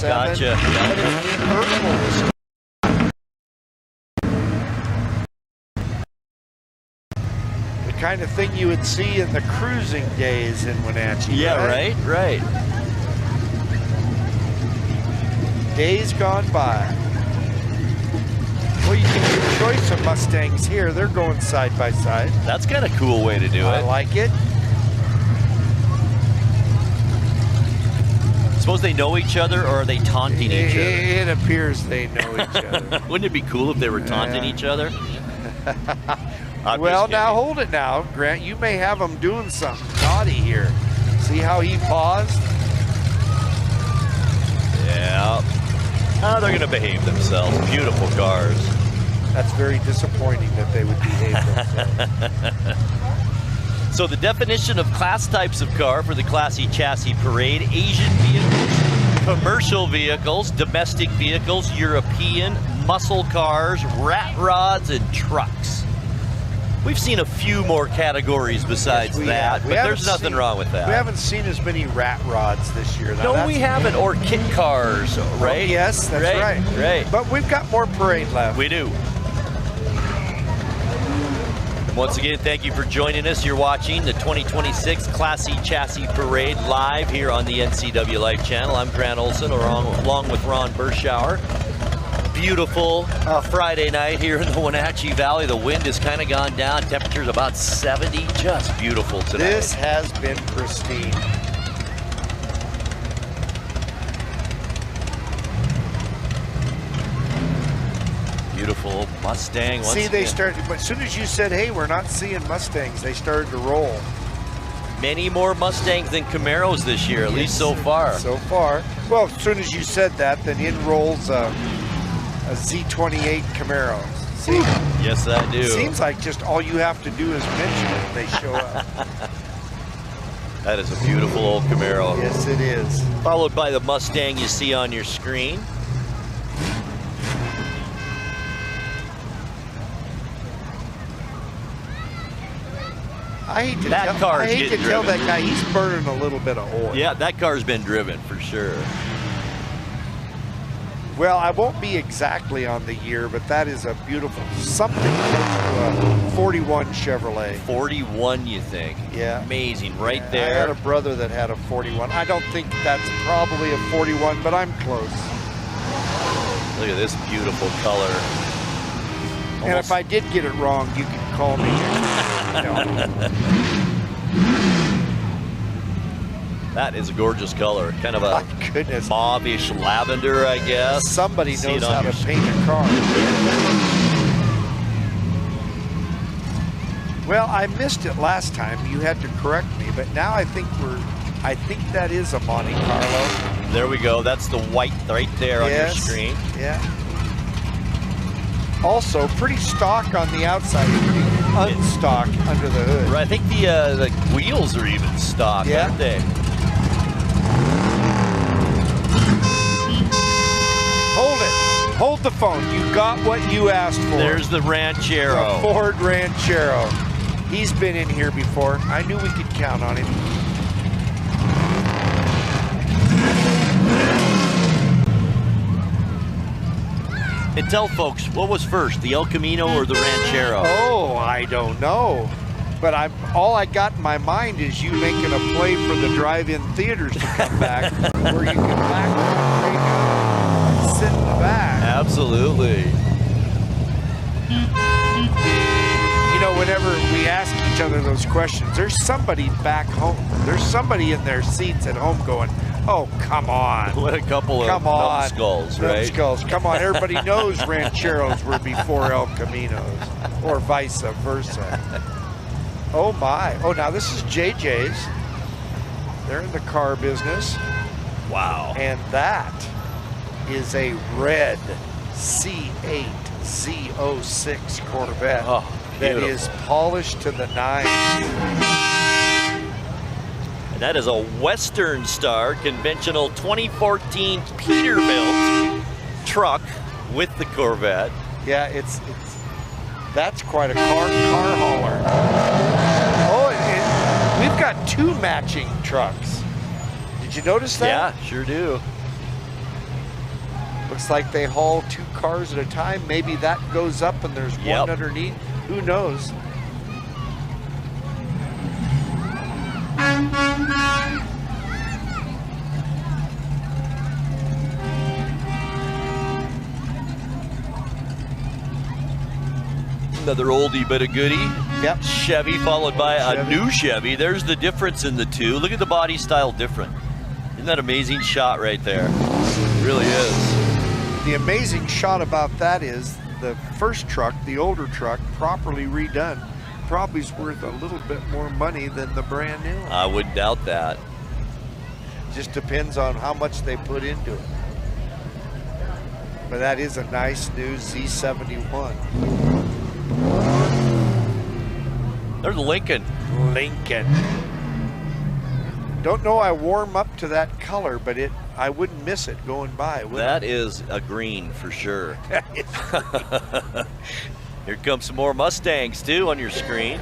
Gotcha. But it's purple. The kind of thing you would see in the cruising days in Wenatchee. Yeah, right. Days gone by. Well, you can get a choice of Mustangs here. They're going side by side. That's kind of a cool way to do I it. like it. Suppose they know each other, or are they taunting each other? It appears they know each other. Wouldn't it be cool if they were taunting each other? Well, now hold it now, Grant. You may have them doing something naughty here. See how he paused? Yeah. Oh, they're going to behave themselves. Beautiful cars. That's very disappointing that they would behave themselves. So the definition of class types of car for the Classy Chassis Parade: Asian vehicles, commercial vehicles, domestic vehicles, European, muscle cars, rat rods, and trucks. We've seen a few more categories besides that, but there's nothing wrong with that. We haven't seen as many rat rods this year. Now, No, we haven't, or kit cars, right? Oh, yes, that's right. Right. But we've got more parade left. We do. Once again, thank you for joining us. You're watching the 2026 Classy Chassis Parade live here on the NCWLIFE channel. I'm Grant Olson, along with Ron Bershauer. Beautiful Friday night here in the Wenatchee Valley. The wind has kind of gone down. Temperature's about 70. Just beautiful today. This has been pristine. Beautiful Mustang. Once See, they again. started, but as soon as you said, hey, we're not seeing Mustangs, they started to roll. Many more Mustangs than Camaros this year, at least so far. So far. Well, as soon as you said that, then in rolls a Z28 Camaro. See? Yes, I do. Seems like just all you have to do is mention it and they show up. That is a beautiful old Camaro. Yes, it is. Followed by the Mustang you see on your screen. I hate to That tell, car's I hate to getting tell driven. that guy he's burning a little bit of oil. Yeah, that car's been driven for sure. Well, I won't be exactly on the year, but that is a beautiful something close to a 41 Chevrolet. 41, you think? Yeah. Amazing, right Yeah, there. I had a brother that had a 41. I don't think that's probably a 41, but I'm close. Look at this beautiful color. And if I did get it wrong, you can call me. That is a gorgeous color. Kind of a My goodness. mauve-ish lavender, I guess. Somebody See it knows on how your to paint a car. Well, I missed it last time. You had to correct me, but now I think that is a Monte Carlo. There we go. That's the white right there on your screen. Yeah. Also, pretty stock on the outside, pretty unstock under the hood. Right, I think the wheels are even stock, aren't they? Hold it. Hold the phone. You got what you asked for. There's the Ranchero. The Ford Ranchero. He's been in here before. I knew we could count on him. And tell folks, what was first, the El Camino or the Ranchero? Oh, I don't know. But all I got in my mind is you making a play for the drive-in theaters to come back, where you can back up and sit in the back. Absolutely. You know, whenever we ask each other those questions, there's somebody back home. There's somebody in their seats at home going, oh, come on. What a couple of numbskulls, right? Numbskulls. Come on, everybody knows Rancheros were before El Caminos, or vice versa. Oh, my. Oh, now this is JJ's. They're in the car business. Wow. And that is a red C8 Z06 Corvette that is polished to the nines. And that is a Western Star conventional 2014 Peterbilt truck with the Corvette. Yeah, that's quite a car hauler. Oh, and we've got two matching trucks. Did you notice that? Yeah, sure do. Looks like they haul two cars at a time. Maybe that goes up and there's one underneath. Who knows? Another oldie but a goodie. Yep. Chevy followed by a Chevy. new Chevy. There's the difference in the two. Look at the body style different. Isn't that an amazing shot right there? It really is. The amazing shot about that is the first truck, the older truck, properly redone, probably is worth a little bit more money than the brand new one. I wouldn't doubt that. Just depends on how much they put into it. But that is a nice new Z71. There's Lincoln. Lincoln. Don't know I warm up to that color, but I wouldn't miss it going by. That is a green for sure. Here comes some more Mustangs too on your screen.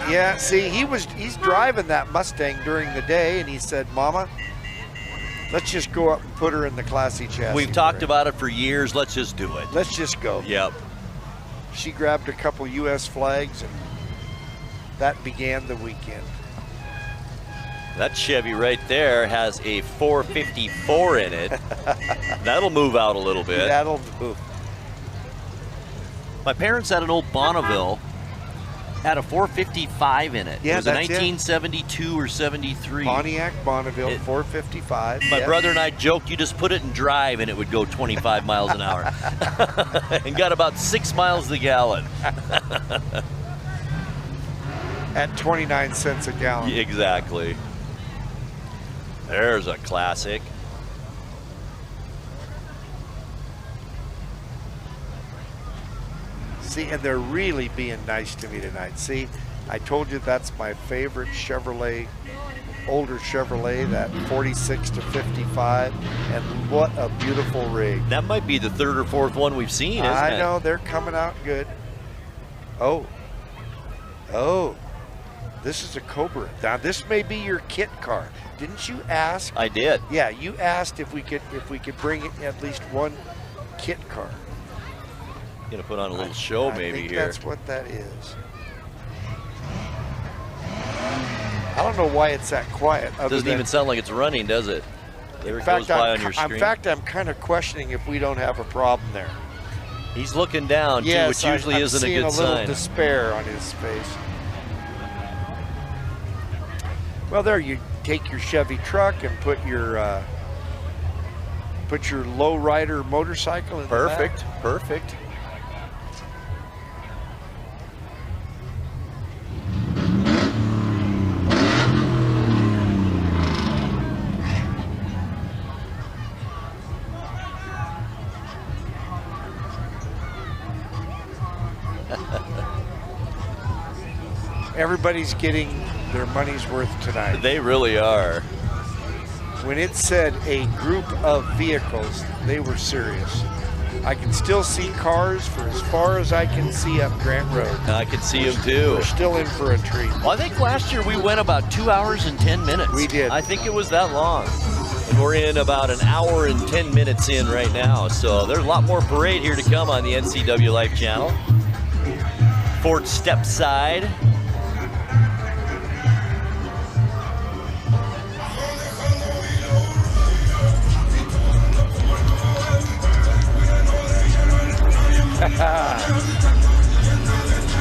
Yeah, see, he's driving that Mustang during the day, and he said, Mama, let's just go up and put her in the classy chassis. We've talked about it for years. Let's just do it. Let's just go. Yep. She grabbed a couple U.S. flags, and that began the weekend. That Chevy right there has a 454 in it. That'll move out a little bit. That'll move. My parents had an old Bonneville, had a 455 in it. Yeah, it was a that's 1972 or 73. Pontiac Bonneville 455. My brother and I joked you just put it in drive and it would go 25 miles an hour. And got about 6 miles a gallon. At 29 cents a gallon. Exactly. There's a classic. See, and they're really being nice to me tonight. See, I told you that's my favorite Chevrolet, older Chevrolet, that 46 to 55, and what a beautiful rig. That might be the third or fourth one we've seen, isn't it? I know, they're coming out good. Oh, this is a Cobra. Now this may be your kit car. Didn't you ask? I did. Yeah, you asked if we could bring at least one kit car. Gonna put on a little show I maybe think here. that's what that is. I don't know why it's that quiet. Doesn't even sound like it's running, does it? There it goes by on your screen. In fact, I'm kind of questioning if we don't have a problem there. He's looking down, too, which usually isn't a good sign. I'm seeing a little sign. despair on his face. Well, there, you take your Chevy truck and put your lowrider motorcycle in the back. Perfect, perfect. Everybody's getting their money's worth tonight. They really are. When it said a group of vehicles, they were serious. I can still see cars for as far as I can see up Grant Road. I can see him too. We're still in for a treat. Well, I think last year we went about 2 hours and 10 minutes. We did. I think it was that long. And we're in about an hour and 10 minutes in right now. So there's a lot more parade here to come on the NCWLIFE channel. Ford Stepside.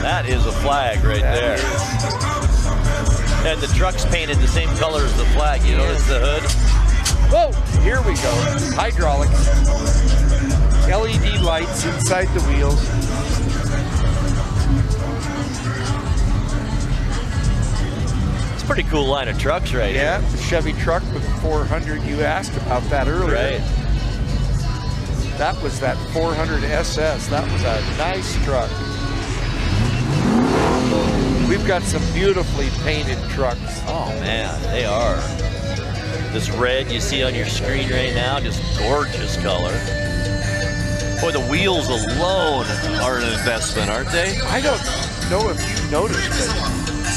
That is a flag right there. And the truck's painted the same color as the flag. You notice the hood? Whoa, here we go. Hydraulics. LED lights inside the wheels. It's a pretty cool line of trucks right here. Yeah, the Chevy truck with 400. You asked about that earlier. Right. That was that 400 SS. That was a nice truck. We've got some beautifully painted trucks. Oh man, they are. This red you see on your screen right now, just gorgeous color. Boy, the wheels alone are an investment, aren't they? I don't know if you noticed,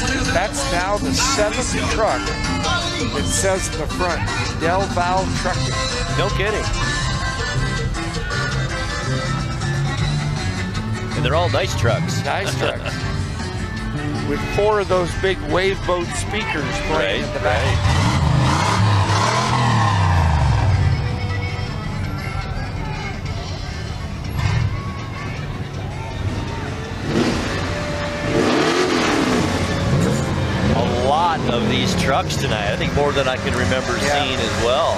but that's now the 7th truck that says in the front, Del Val Trucking. No kidding. And they're all nice trucks. Nice trucks. With 4 of those big wave boat speakers playing in the back. A lot of these trucks tonight. I think more than I can remember seeing as well.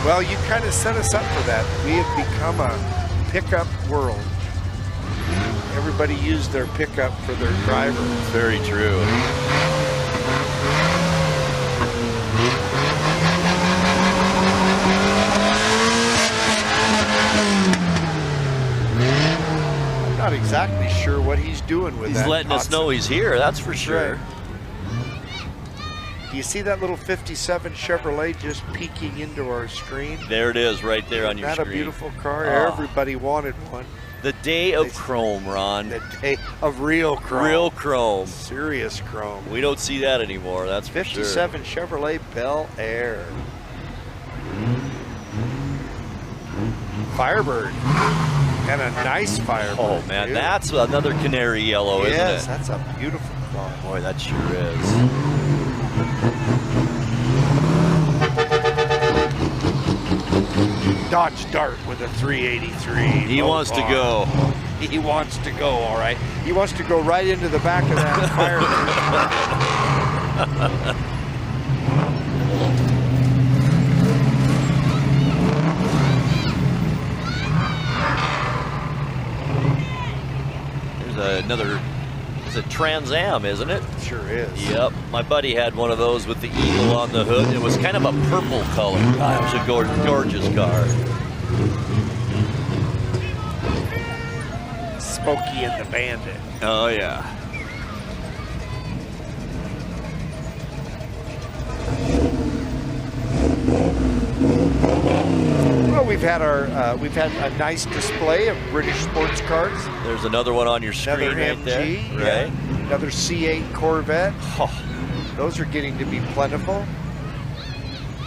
Well, you kind of set us up for that. We have become a pickup world. Everybody used their pickup for their driver. Very true. I'm not exactly sure what he's doing with that. He's letting us know he's here, that's for sure. Right. Do you see that little 57 Chevrolet just peeking into our screen? There it is right there on your Isn't that screen. a beautiful car? Oh. Everybody wanted one. The day of chrome, Ron. The day of real chrome. Real chrome. Serious chrome. We don't see that anymore, that's for sure. 57 Chevrolet Bel Air. Firebird. And a nice Firebird. Oh man, too. that's another canary yellow, isn't it? Yes, that's a beautiful car. Boy, that sure is. Dodge Dart with a 383. He wants to go. He wants to go, all right. He wants to go right into the back of that Firebird. There's another, it's a Trans Am, isn't it? Sure is. Yep, my buddy had one of those with the eagle on the hood. It was kind of a purple color. It was a gorgeous car. Smokey and the Bandit. Oh yeah. Well, we've had a nice display of British sports cars. There's another one on your screen Another right MG, there. yeah. Right. Another C8 Corvette. Oh, Those are getting to be plentiful.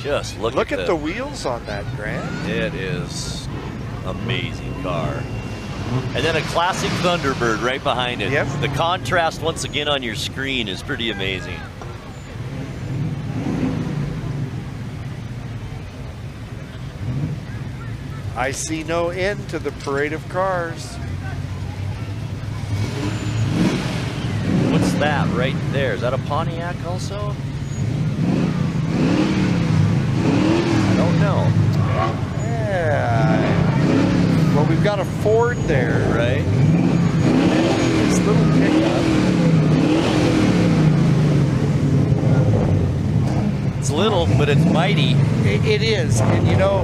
Just look at the wheels on that, Grant. It is amazing car. And then a classic Thunderbird right behind it. Yep. The contrast once again on your screen is pretty amazing. I see no end to the parade of cars. What's that right there? Is that a Pontiac also? I don't know. Yeah. Well, we've got a Ford there. Right? This little pickup. It's little, but it's mighty. It is. And you know,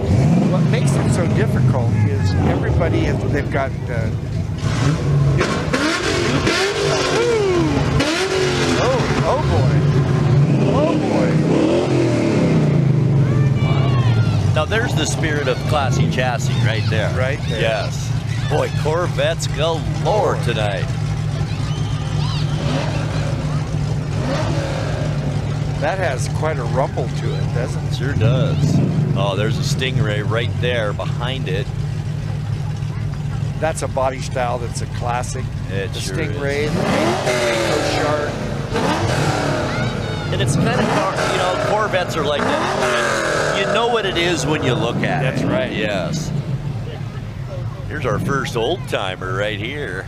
what makes it so difficult is everybody, they've got... Oh boy. Oh boy. Now there's the spirit of classy chassis right there. Right there. Yes. Boy, Corvettes galore tonight. That has quite a rumble to it, doesn't it? Sure does. Oh, there's a Stingray right there behind it. That's a body style that's a classic. It The sure Stingray, is. the Mako Shark. And it's kind of car, you know, Corvettes are like that. You know what it is when you look at it. That's right. Yes. Here's our first old timer right here.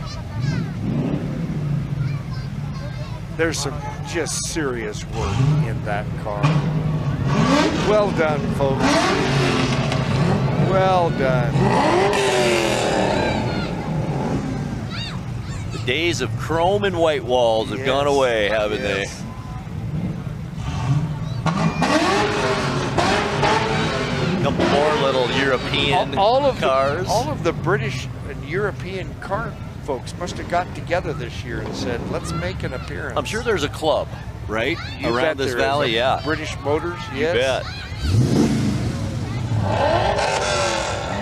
There's some just serious work in that car. Well done, folks. Well done. The days of chrome and white walls have gone away, haven't they? Couple more little European cars. All of the British and European car folks must have got together this year and said, let's make an appearance. I'm sure there's a club, right? You around bet this there valley, is. yeah. British Motors, You yes. bet.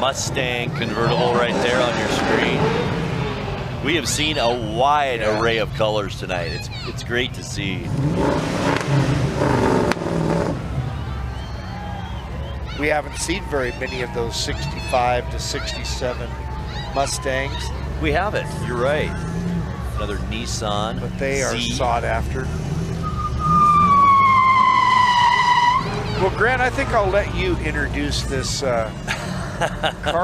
Mustang convertible right there on your screen. We have seen a wide array of colors tonight. It's great to see. We haven't seen very many of those 65 to 67 Mustangs, We haven't. You're right. Another Nissan. but they are Z. sought after. Well, Grant, I think I'll let you introduce this car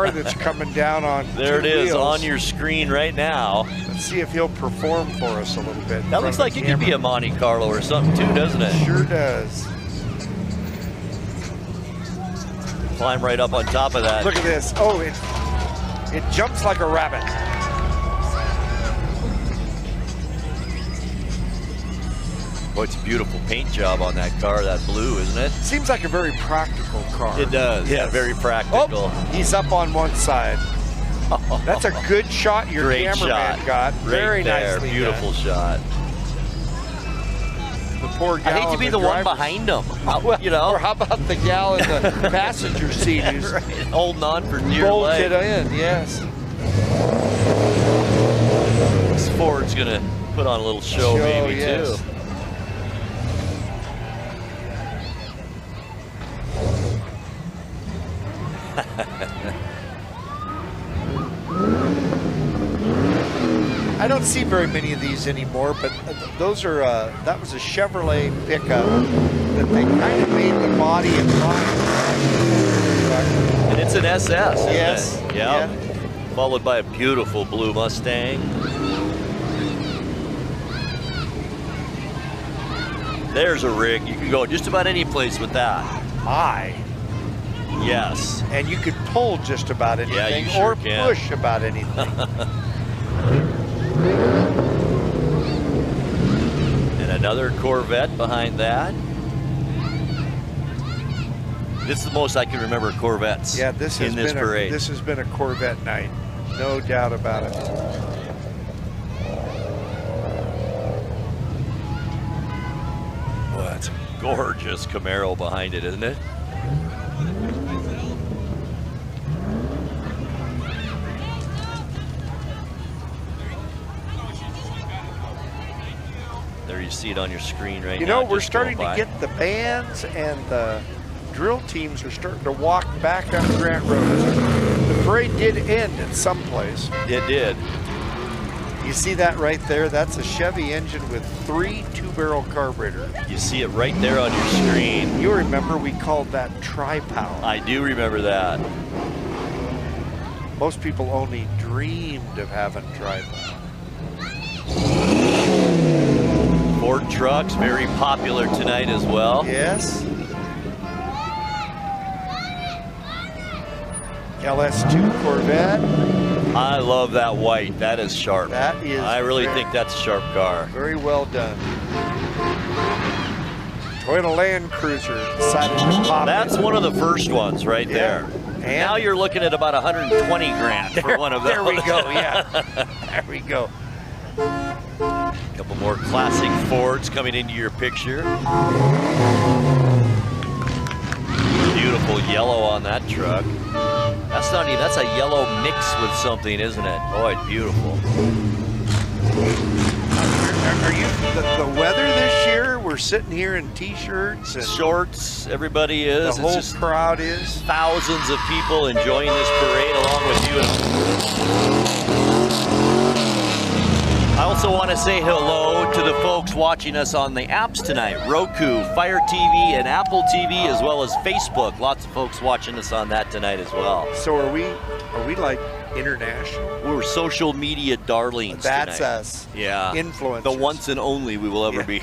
that's coming down on There it two is wheels. on your screen right now. Let's see if he'll perform for us a little bit. in That front looks of like the it could be a camera. Monte Carlo or something too, doesn't it? Sure does. Climb right up on top of that. Look at this. Oh, it jumps like a rabbit. Boy, it's a beautiful paint job on that car, that blue, isn't it? Seems like a very practical car. It does. Yeah, Yes. very practical. Oh, he's up on one side. That's a good shot your Great cameraman shot. got. Right Very there. nicely Beautiful shot. done. The poor gal I hate to in be the one driver's- behind him. Well, You know? Or how about the gal in the passenger seat who's Right, holding on for dear bolted life. in? Yes. This Ford's gonna put on a little show maybe yes. too. I don't see very many of these anymore, but those are, that was a Chevrolet pickup that they kind of made the body in mind. And it's an SS, isn't Yes. it? Yeah. Followed by a beautiful blue Mustang. There's a rig. You can go just about any place with that. My. Yes. And you could pull just about anything Yeah, you sure or can. push about anything. And another Corvette behind that. This is the most I can remember Corvettes Yeah, this has in this been parade. this has been a Corvette night, no doubt about it. Boy, that's a gorgeous Camaro behind it, isn't it? There you see it on your screen right now. You know, we're just starting going to by. get the bands and the drill teams are starting to walk back on Grant Road. The parade did end at some place. It did. You see that right there? That's a Chevy engine with 3 2-barrel carburetors. You see it right there on your screen. You remember we called that tri-power. I do remember that. Most people only dreamed of having tri-power. Ford trucks, very popular tonight as well. Yes. LS2 Corvette. I love that white. That is sharp. That is. I really think that's a sharp car. Very well done. Toyota Land Cruiser decided to pop That's in. one of the first ones right there. And Now you're looking at about 120 grand for one of those. There we go, yeah. There we go. A couple more classic Fords coming into your picture. Beautiful yellow on that truck. That's not even, that's a yellow mix with something, isn't it? Oh, it's beautiful. Are you the weather this year? We're sitting here in t-shirts and Shorts, everybody is. the It's whole just crowd is. thousands of people enjoying this parade along with you. I also want to say hello to the folks watching us on the apps tonight. Roku, Fire TV, and Apple TV, as well as Facebook. Lots of folks watching us on that tonight as well. So are we like international? We're social media darlings That's tonight. us. Yeah. Influencers. The once and only we will ever be.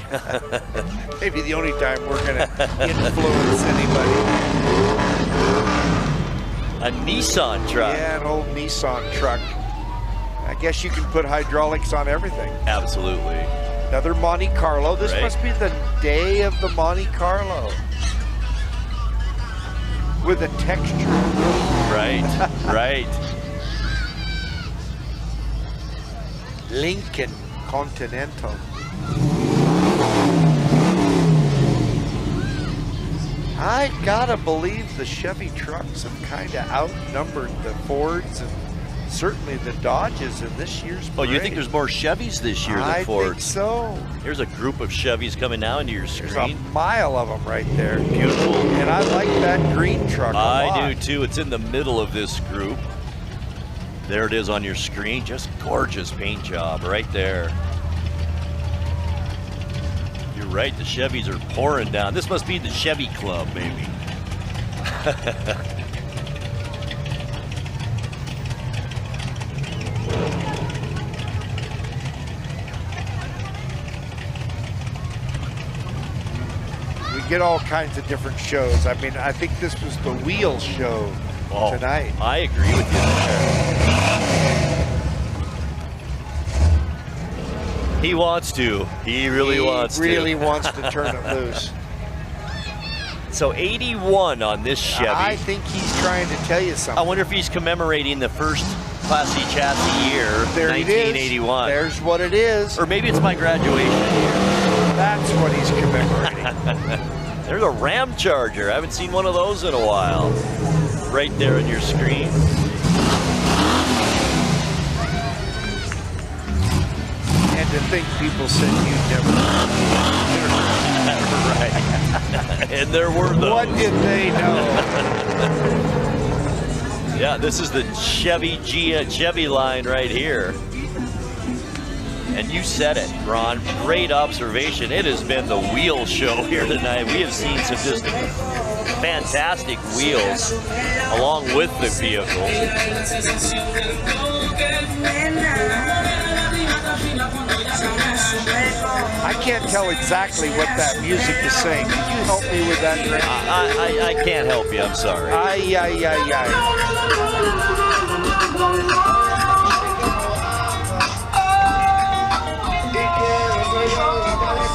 Maybe the only time we're going to influence anybody. A Nissan truck. Yeah, an old Nissan truck. I guess you can put hydraulics on everything. Absolutely. Another Monte Carlo. This Right. must be the day of the Monte Carlo. With a texture. Right, right. Lincoln Continental. I gotta believe the Chevy trucks have kind of outnumbered the Fords and certainly the Dodges in this year's parade. Oh, you think there's more Chevys this year than I Fords? think so. Here's a group of Chevys coming now into your There's a screen. mile of them right there. Beautiful. And I like that green truck a lot. I do too. It's in the middle of this group. There it is on your screen. Just gorgeous paint job right there. You're right. The Chevys are pouring down. This must be the Chevy Club, maybe. We get all kinds of different shows. I mean, I think this was the wheel show tonight. I agree with you there. He wants to. He really wants to. He really wants to turn it loose. So 81 on this Chevy. I think he's trying to tell you something. I wonder if he's commemorating the first Class C chassis year, There it is. 1981. There's what it is. Or maybe it's my graduation year. That's what he's commemorating. There's a Ram Charger. I haven't seen one of those in a while. Right there on your screen. And to think people said you'd never. Right. And there were those. What did they know? Yeah, this is the Chevy line right here. And you said it, Ron. Great observation. It has been the wheel show here tonight. We have seen some just fantastic wheels along with the vehicles. I can't tell exactly what that music is saying. Can you help me with that, Grant? I can't help you. I'm sorry. Ay.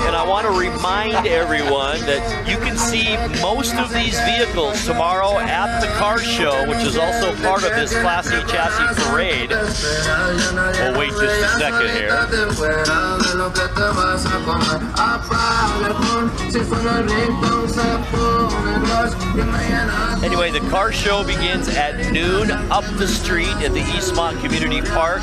And I want to remind everyone that you can see most of these vehicles tomorrow at the car show, which is also part of this Class C chassis parade. We'll wait just a second here. Anyway, the car show begins at noon up the street at the Eastmont Community Park.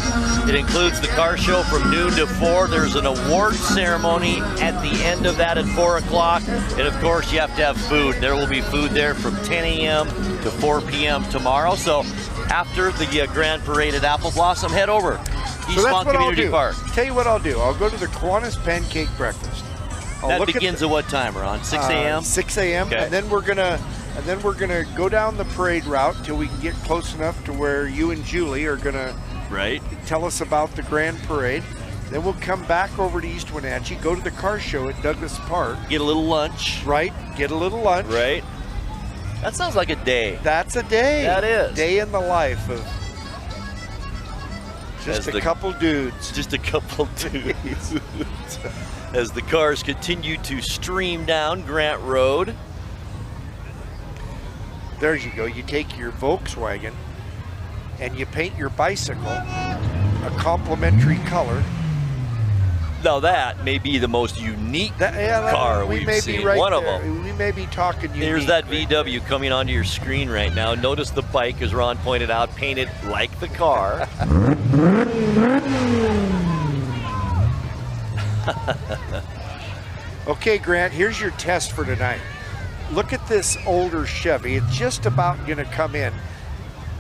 It includes the car show from noon to 4. There's an award ceremony at the end of that at 4 o'clock. And of course, you have to have food. There will be food there from 10 a.m. to 4 p.m. tomorrow. So after the Grand Parade at Apple Blossom, head over Eastmont Community Park. Tell you what I'll do. I'll go to the Kiwanis Pancake Breakfast. That begins at what time, Ron? 6 a.m.? 6 a.m. Okay. And then we're gonna go down the parade route till we can get close enough to where you and Julie are gonna tell us about the Grand Parade. Then we'll come back over to East Wenatchee, go to the car show at Douglas Park. Get a little lunch. Right. Get a little lunch. Right. That sounds like a day. That's a day. That is. Day in the life of just a couple dudes. Just a couple dudes. As the cars continue to stream down Grant Road. There you go. You take your Volkswagen and you paint your bicycle a complementary color. Now that may be the most unique car we've seen. One of them. We may be talking unique. There's that VW coming onto your screen right now. Notice the bike, as Ron pointed out, painted like the car. Okay, Grant, here's your test for tonight. Look at this older Chevy. It's just about going to come in.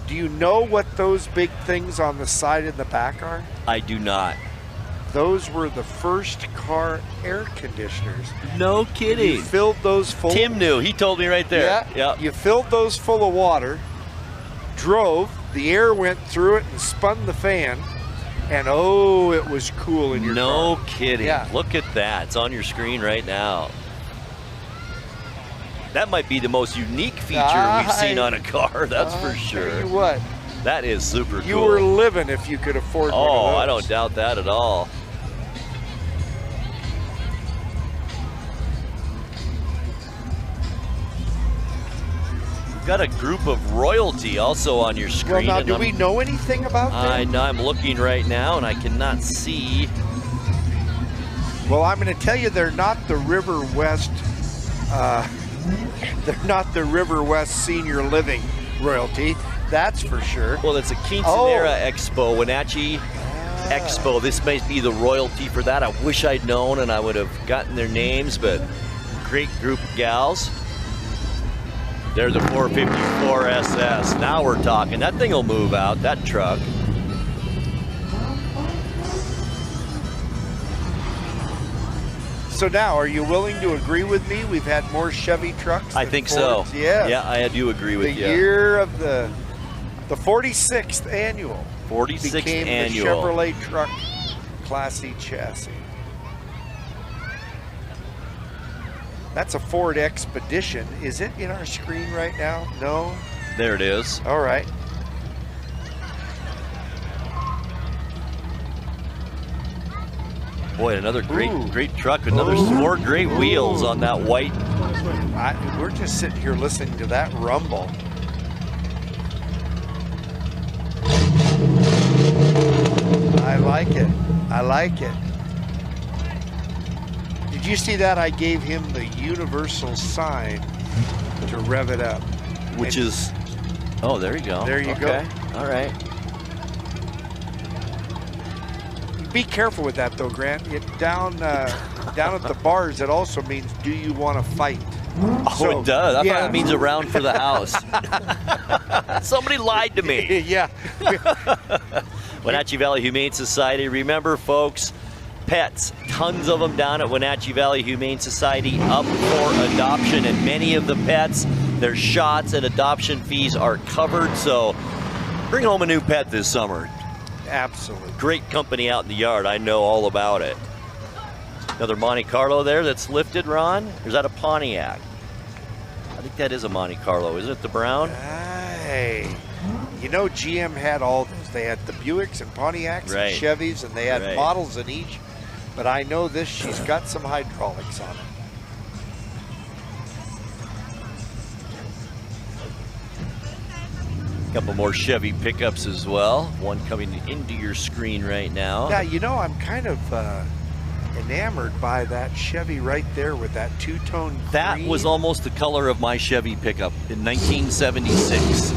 Do you know what those big things on the side and the back are? I do not. Those were the first car air conditioners. No kidding. You filled those full. Tim knew. He told me right there. Yeah. You filled those full of water, drove, the air went through it and spun the fan, and oh, it was cool in your car. No kidding. Yeah. Look at that. It's on your screen right now. That might be the most unique feature we've seen on a car, that's for sure. Tell you what. That is super cool. You were living if you could afford one of those. Oh, I don't doubt that at all. We've got a group of royalty also on your screen. Well, now, do we know anything about them? I'm looking right now, and I cannot see. Well, I'm going to tell you, they're not the River West. They're not the River West Senior Living royalty. That's for sure. Well, it's a Quinceanera Expo, Wenatchee Expo. This might be the royalty for that. I wish I'd known, and I would have gotten their names, but great group of gals. There's the 454 SS. Now we're talking. That thing will move out, that truck. So now, are you willing to agree with me? We've had more Chevy trucks than I think Fords. so. Yeah. Yeah, I do agree with you. The year of the 46th annual. 46th became annual. the Chevrolet truck Classy chassis. That's a Ford Expedition. Is it in our screen right now? No? There it is. All right. Boy, another great truck. Another more great wheels on that white. We're just sitting here listening to that rumble. I like it. I like it. Did you see that? I gave him the universal sign to rev it up. Which is, oh, there you go. There you go. All right. Be careful with that, though, Grant. Down at the bars, it also means, do you want to fight? Oh, it does. I thought it means around for the house. Somebody lied to me. Yeah. Wenatchee Valley Humane Society. Remember, folks, pets, tons of them down at Wenatchee Valley Humane Society up for adoption. And many of the pets, their shots and adoption fees are covered. So bring home a new pet this summer. Absolutely. Great company out in the yard. I know all about it. Another Monte Carlo there that's lifted, Ron? Or is that a Pontiac? I think that is a Monte Carlo. Isn't it the brown? Hey, you know GM had all those. They had the Buicks and Pontiacs and Chevys, and they had models in each. But I know this, she's got some hydraulics on it. Couple more Chevy pickups as well. One coming into your screen right now. Yeah, you know, I'm kind of enamored by that Chevy right there with that two-tone That green. was almost the color of my Chevy pickup in 1976.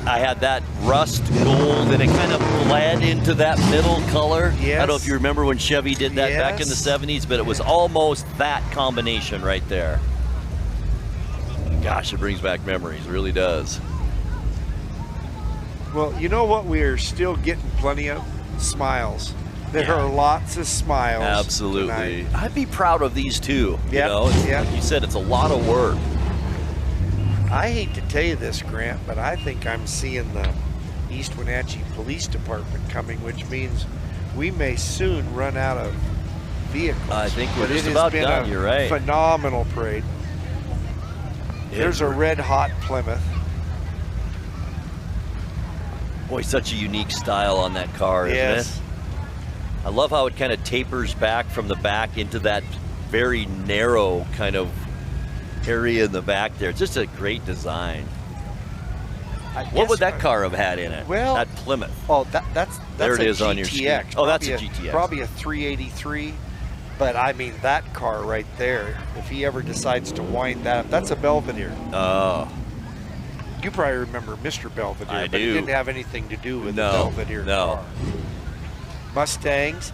I had that rust gold, and it kind of bled into that middle color. Yes. I don't know if you remember when Chevy did that back in the 70s, but it was almost that combination right there. Gosh, it brings back memories, it really does. Well, you know what we are still getting plenty of? Smiles. There are lots of smiles. Absolutely. tonight. I'd be proud of these too. Yep, You know, like you said, it's a lot of work. I hate to tell you this, Grant, but I think I'm seeing the East Wenatchee Police Department coming, which means we may soon run out of vehicles. I think we're But just it has about been done. a You're right. Phenomenal parade. There's a red hot Plymouth. Boy, such a unique style on that car, isn't it? I love how it kind of tapers back from the back into that very narrow kind of area in the back there. It's just a great design. What would that car have had in it? Well, that Plymouth. Oh, that's There it a is on your screen. GTX. Oh, that's a Probably GTX. Probably a 383. But I mean, that car right there, if he ever decides to wind that up, that's a Belvedere. Oh. You probably remember Mr. Belvedere, I but do. it didn't have anything to do with the No, Belvedere no. car. Mustangs,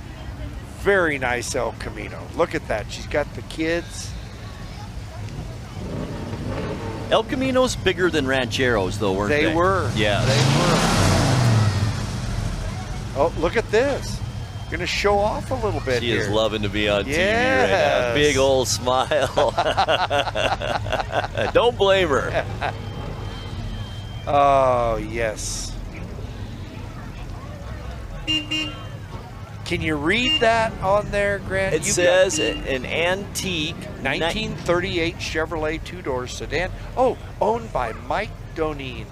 very nice El Camino. Look at that. She's got the kids. El Camino's bigger than Rancheros, though, weren't they? They were. Yeah. They were. Oh, look at this. Going to show off a little bit She here. is loving to be on TV right Yes. now. Big old smile. Don't blame her. Oh, yes. Can you read that on there, Grant? It says an antique 1938 Chevrolet two-door sedan. Oh, owned by Mike Doneen.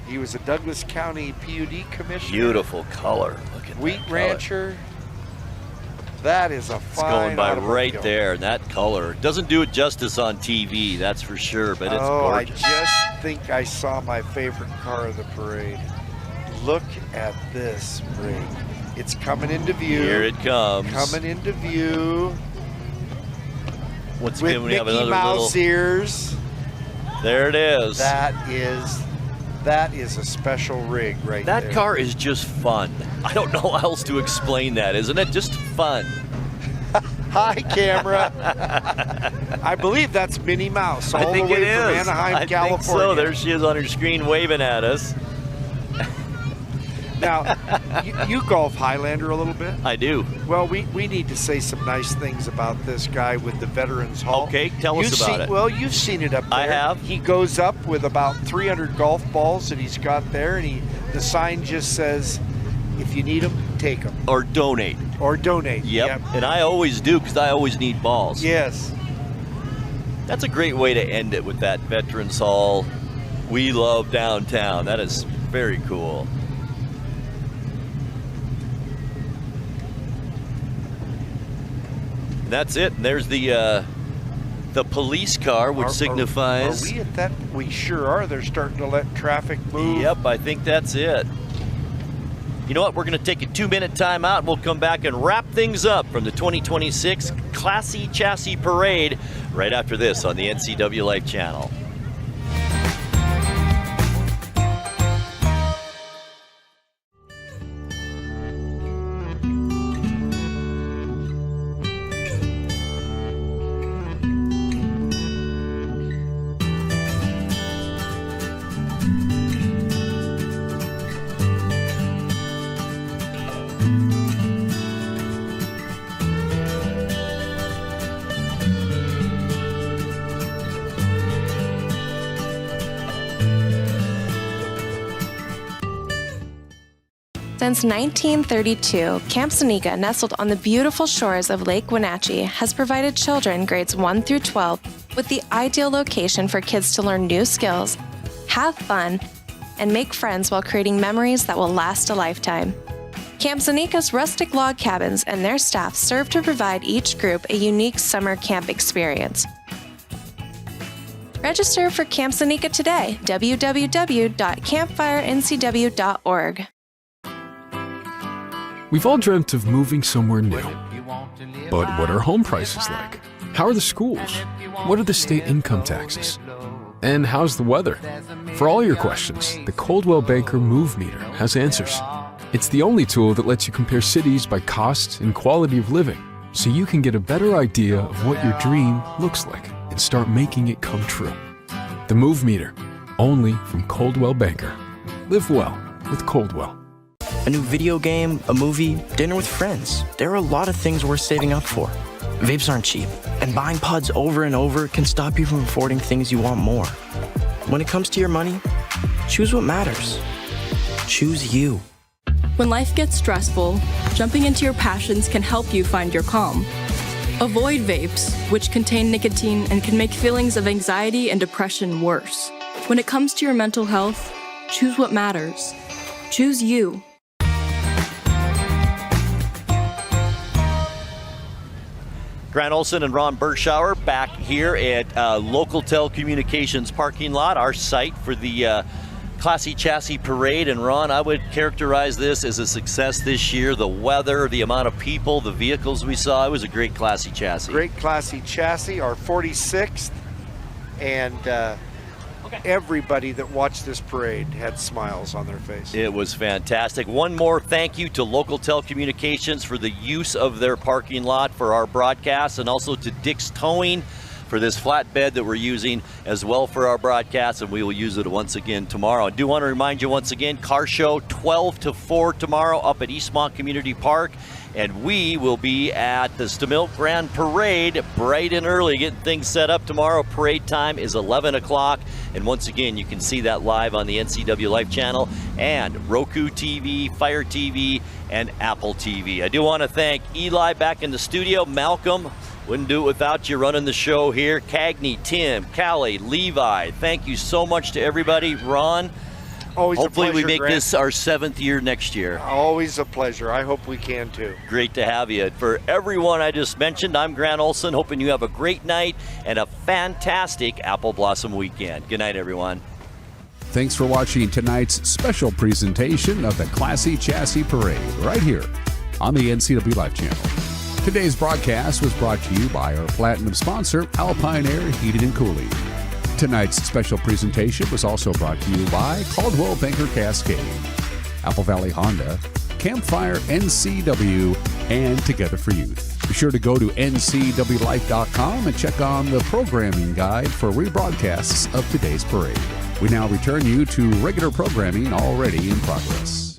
He was a Douglas County PUD commissioner. Beautiful color. Look at Wheat that color. rancher. That is a It's fine going by automobile. right there, and that color doesn't do it justice on TV, that's for sure, but it's gorgeous. I just think I saw my favorite car of the parade. Look at this rig. It's coming into view. Here it comes. Coming into view. Once With again, we have Mickey another Mouse little. ears. There it is. That is a special rig right there. That car is just fun. I don't know how else to explain that, isn't it? Just fun. Hi, camera. I believe that's Minnie Mouse all I think the way it from is. Anaheim, I California. think so. There she is on her screen waving at us. Now, you golf Highlander a little bit? I do. Well, we need to say some nice things about this guy with the Veterans Hall. Okay, tell us about it. Well, you've seen it up there. I have. He goes up with about 300 golf balls that he's got there, and the sign just says, if you need them, take them. Or donate. Or donate. Yep. And I always do, because I always need balls. Yes. That's a great way to end it with that Veterans Hall. We love downtown. That is very cool. That's it. And there's the police car, which signifies. Are we at that? We sure are. They're starting to let traffic move. Yep, I think that's it. You know what? We're going to take a 2-minute timeout. We'll come back and wrap things up from the 2026 Classy Chassis Parade right after this on the NCWLIFE channel. Since 1932, Camp Seneca, nestled on the beautiful shores of Lake Wenatchee, has provided children grades 1 through 12 with the ideal location for kids to learn new skills, have fun, and make friends while creating memories that will last a lifetime. Camp Seneca's rustic log cabins and their staff serve to provide each group a unique summer camp experience. Register for Camp Seneca today, www.campfirencw.org. We've all dreamt of moving somewhere new. But what are home prices like? How are the schools? What are the state income taxes? And how's the weather? For all your questions, the Coldwell Banker Move Meter has answers. It's the only tool that lets you compare cities by cost and quality of living, so you can get a better idea of what your dream looks like and start making it come true. The Move Meter, only from Coldwell Banker. Live well with Coldwell. A new video game, a movie, dinner with friends. There are a lot of things worth saving up for. Vapes aren't cheap, and buying pods over and over can stop you from affording things you want more. When it comes to your money, choose what matters. Choose you. When life gets stressful, jumping into your passions can help you find your calm. Avoid vapes, which contain nicotine and can make feelings of anxiety and depression worse. When it comes to your mental health, choose what matters. Choose you. Grant Olson and Ron Bershauer back here at Local Telecommunications parking lot, our site for the Classy Chassis Parade. And Ron, I would characterize this as a success this year. The weather, the amount of people, the vehicles we saw, it was a great Classy Chassis. Great Classy Chassis, our 46th, and everybody that watched this parade had smiles on their face. It was fantastic. One more thank you to Local Telecommunications for the use of their parking lot for our broadcast, and also to Dick's Towing for this flatbed that we're using as well for our broadcast, and we will use it once again tomorrow. I do want to remind you once again, car show 12 to 4 tomorrow up at Eastmont Community Park, and we will be at the Stamilk Grand Parade bright and early, getting things set up tomorrow. Parade time is 11 o'clock, and once again, you can see that live on the NCWLIFE channel and Roku TV, Fire TV, and Apple TV. I do want to thank Eli back in the studio, Malcolm. Wouldn't do it without you running the show here. Cagney, Tim, Callie, Levi, thank you so much to everybody. Ron, Always hopefully a pleasure, we make Grant. this our 7th year next year. Always a pleasure. I hope we can too. Great to have you. For everyone I just mentioned, I'm Grant Olson, hoping you have a great night and a fantastic Apple Blossom weekend. Good night, everyone. Thanks for watching tonight's special presentation of the Classy Chassis Parade right here on the NCWLIFE channel. Today's broadcast was brought to you by our platinum sponsor, Alpine Air Heating and Cooling. Tonight's special presentation was also brought to you by Coldwell Banker Cascade, Apple Valley Honda, Campfire NCW, and Together for Youth. Be sure to go to ncwlife.com and check on the programming guide for rebroadcasts of today's parade. We now return you to regular programming already in progress.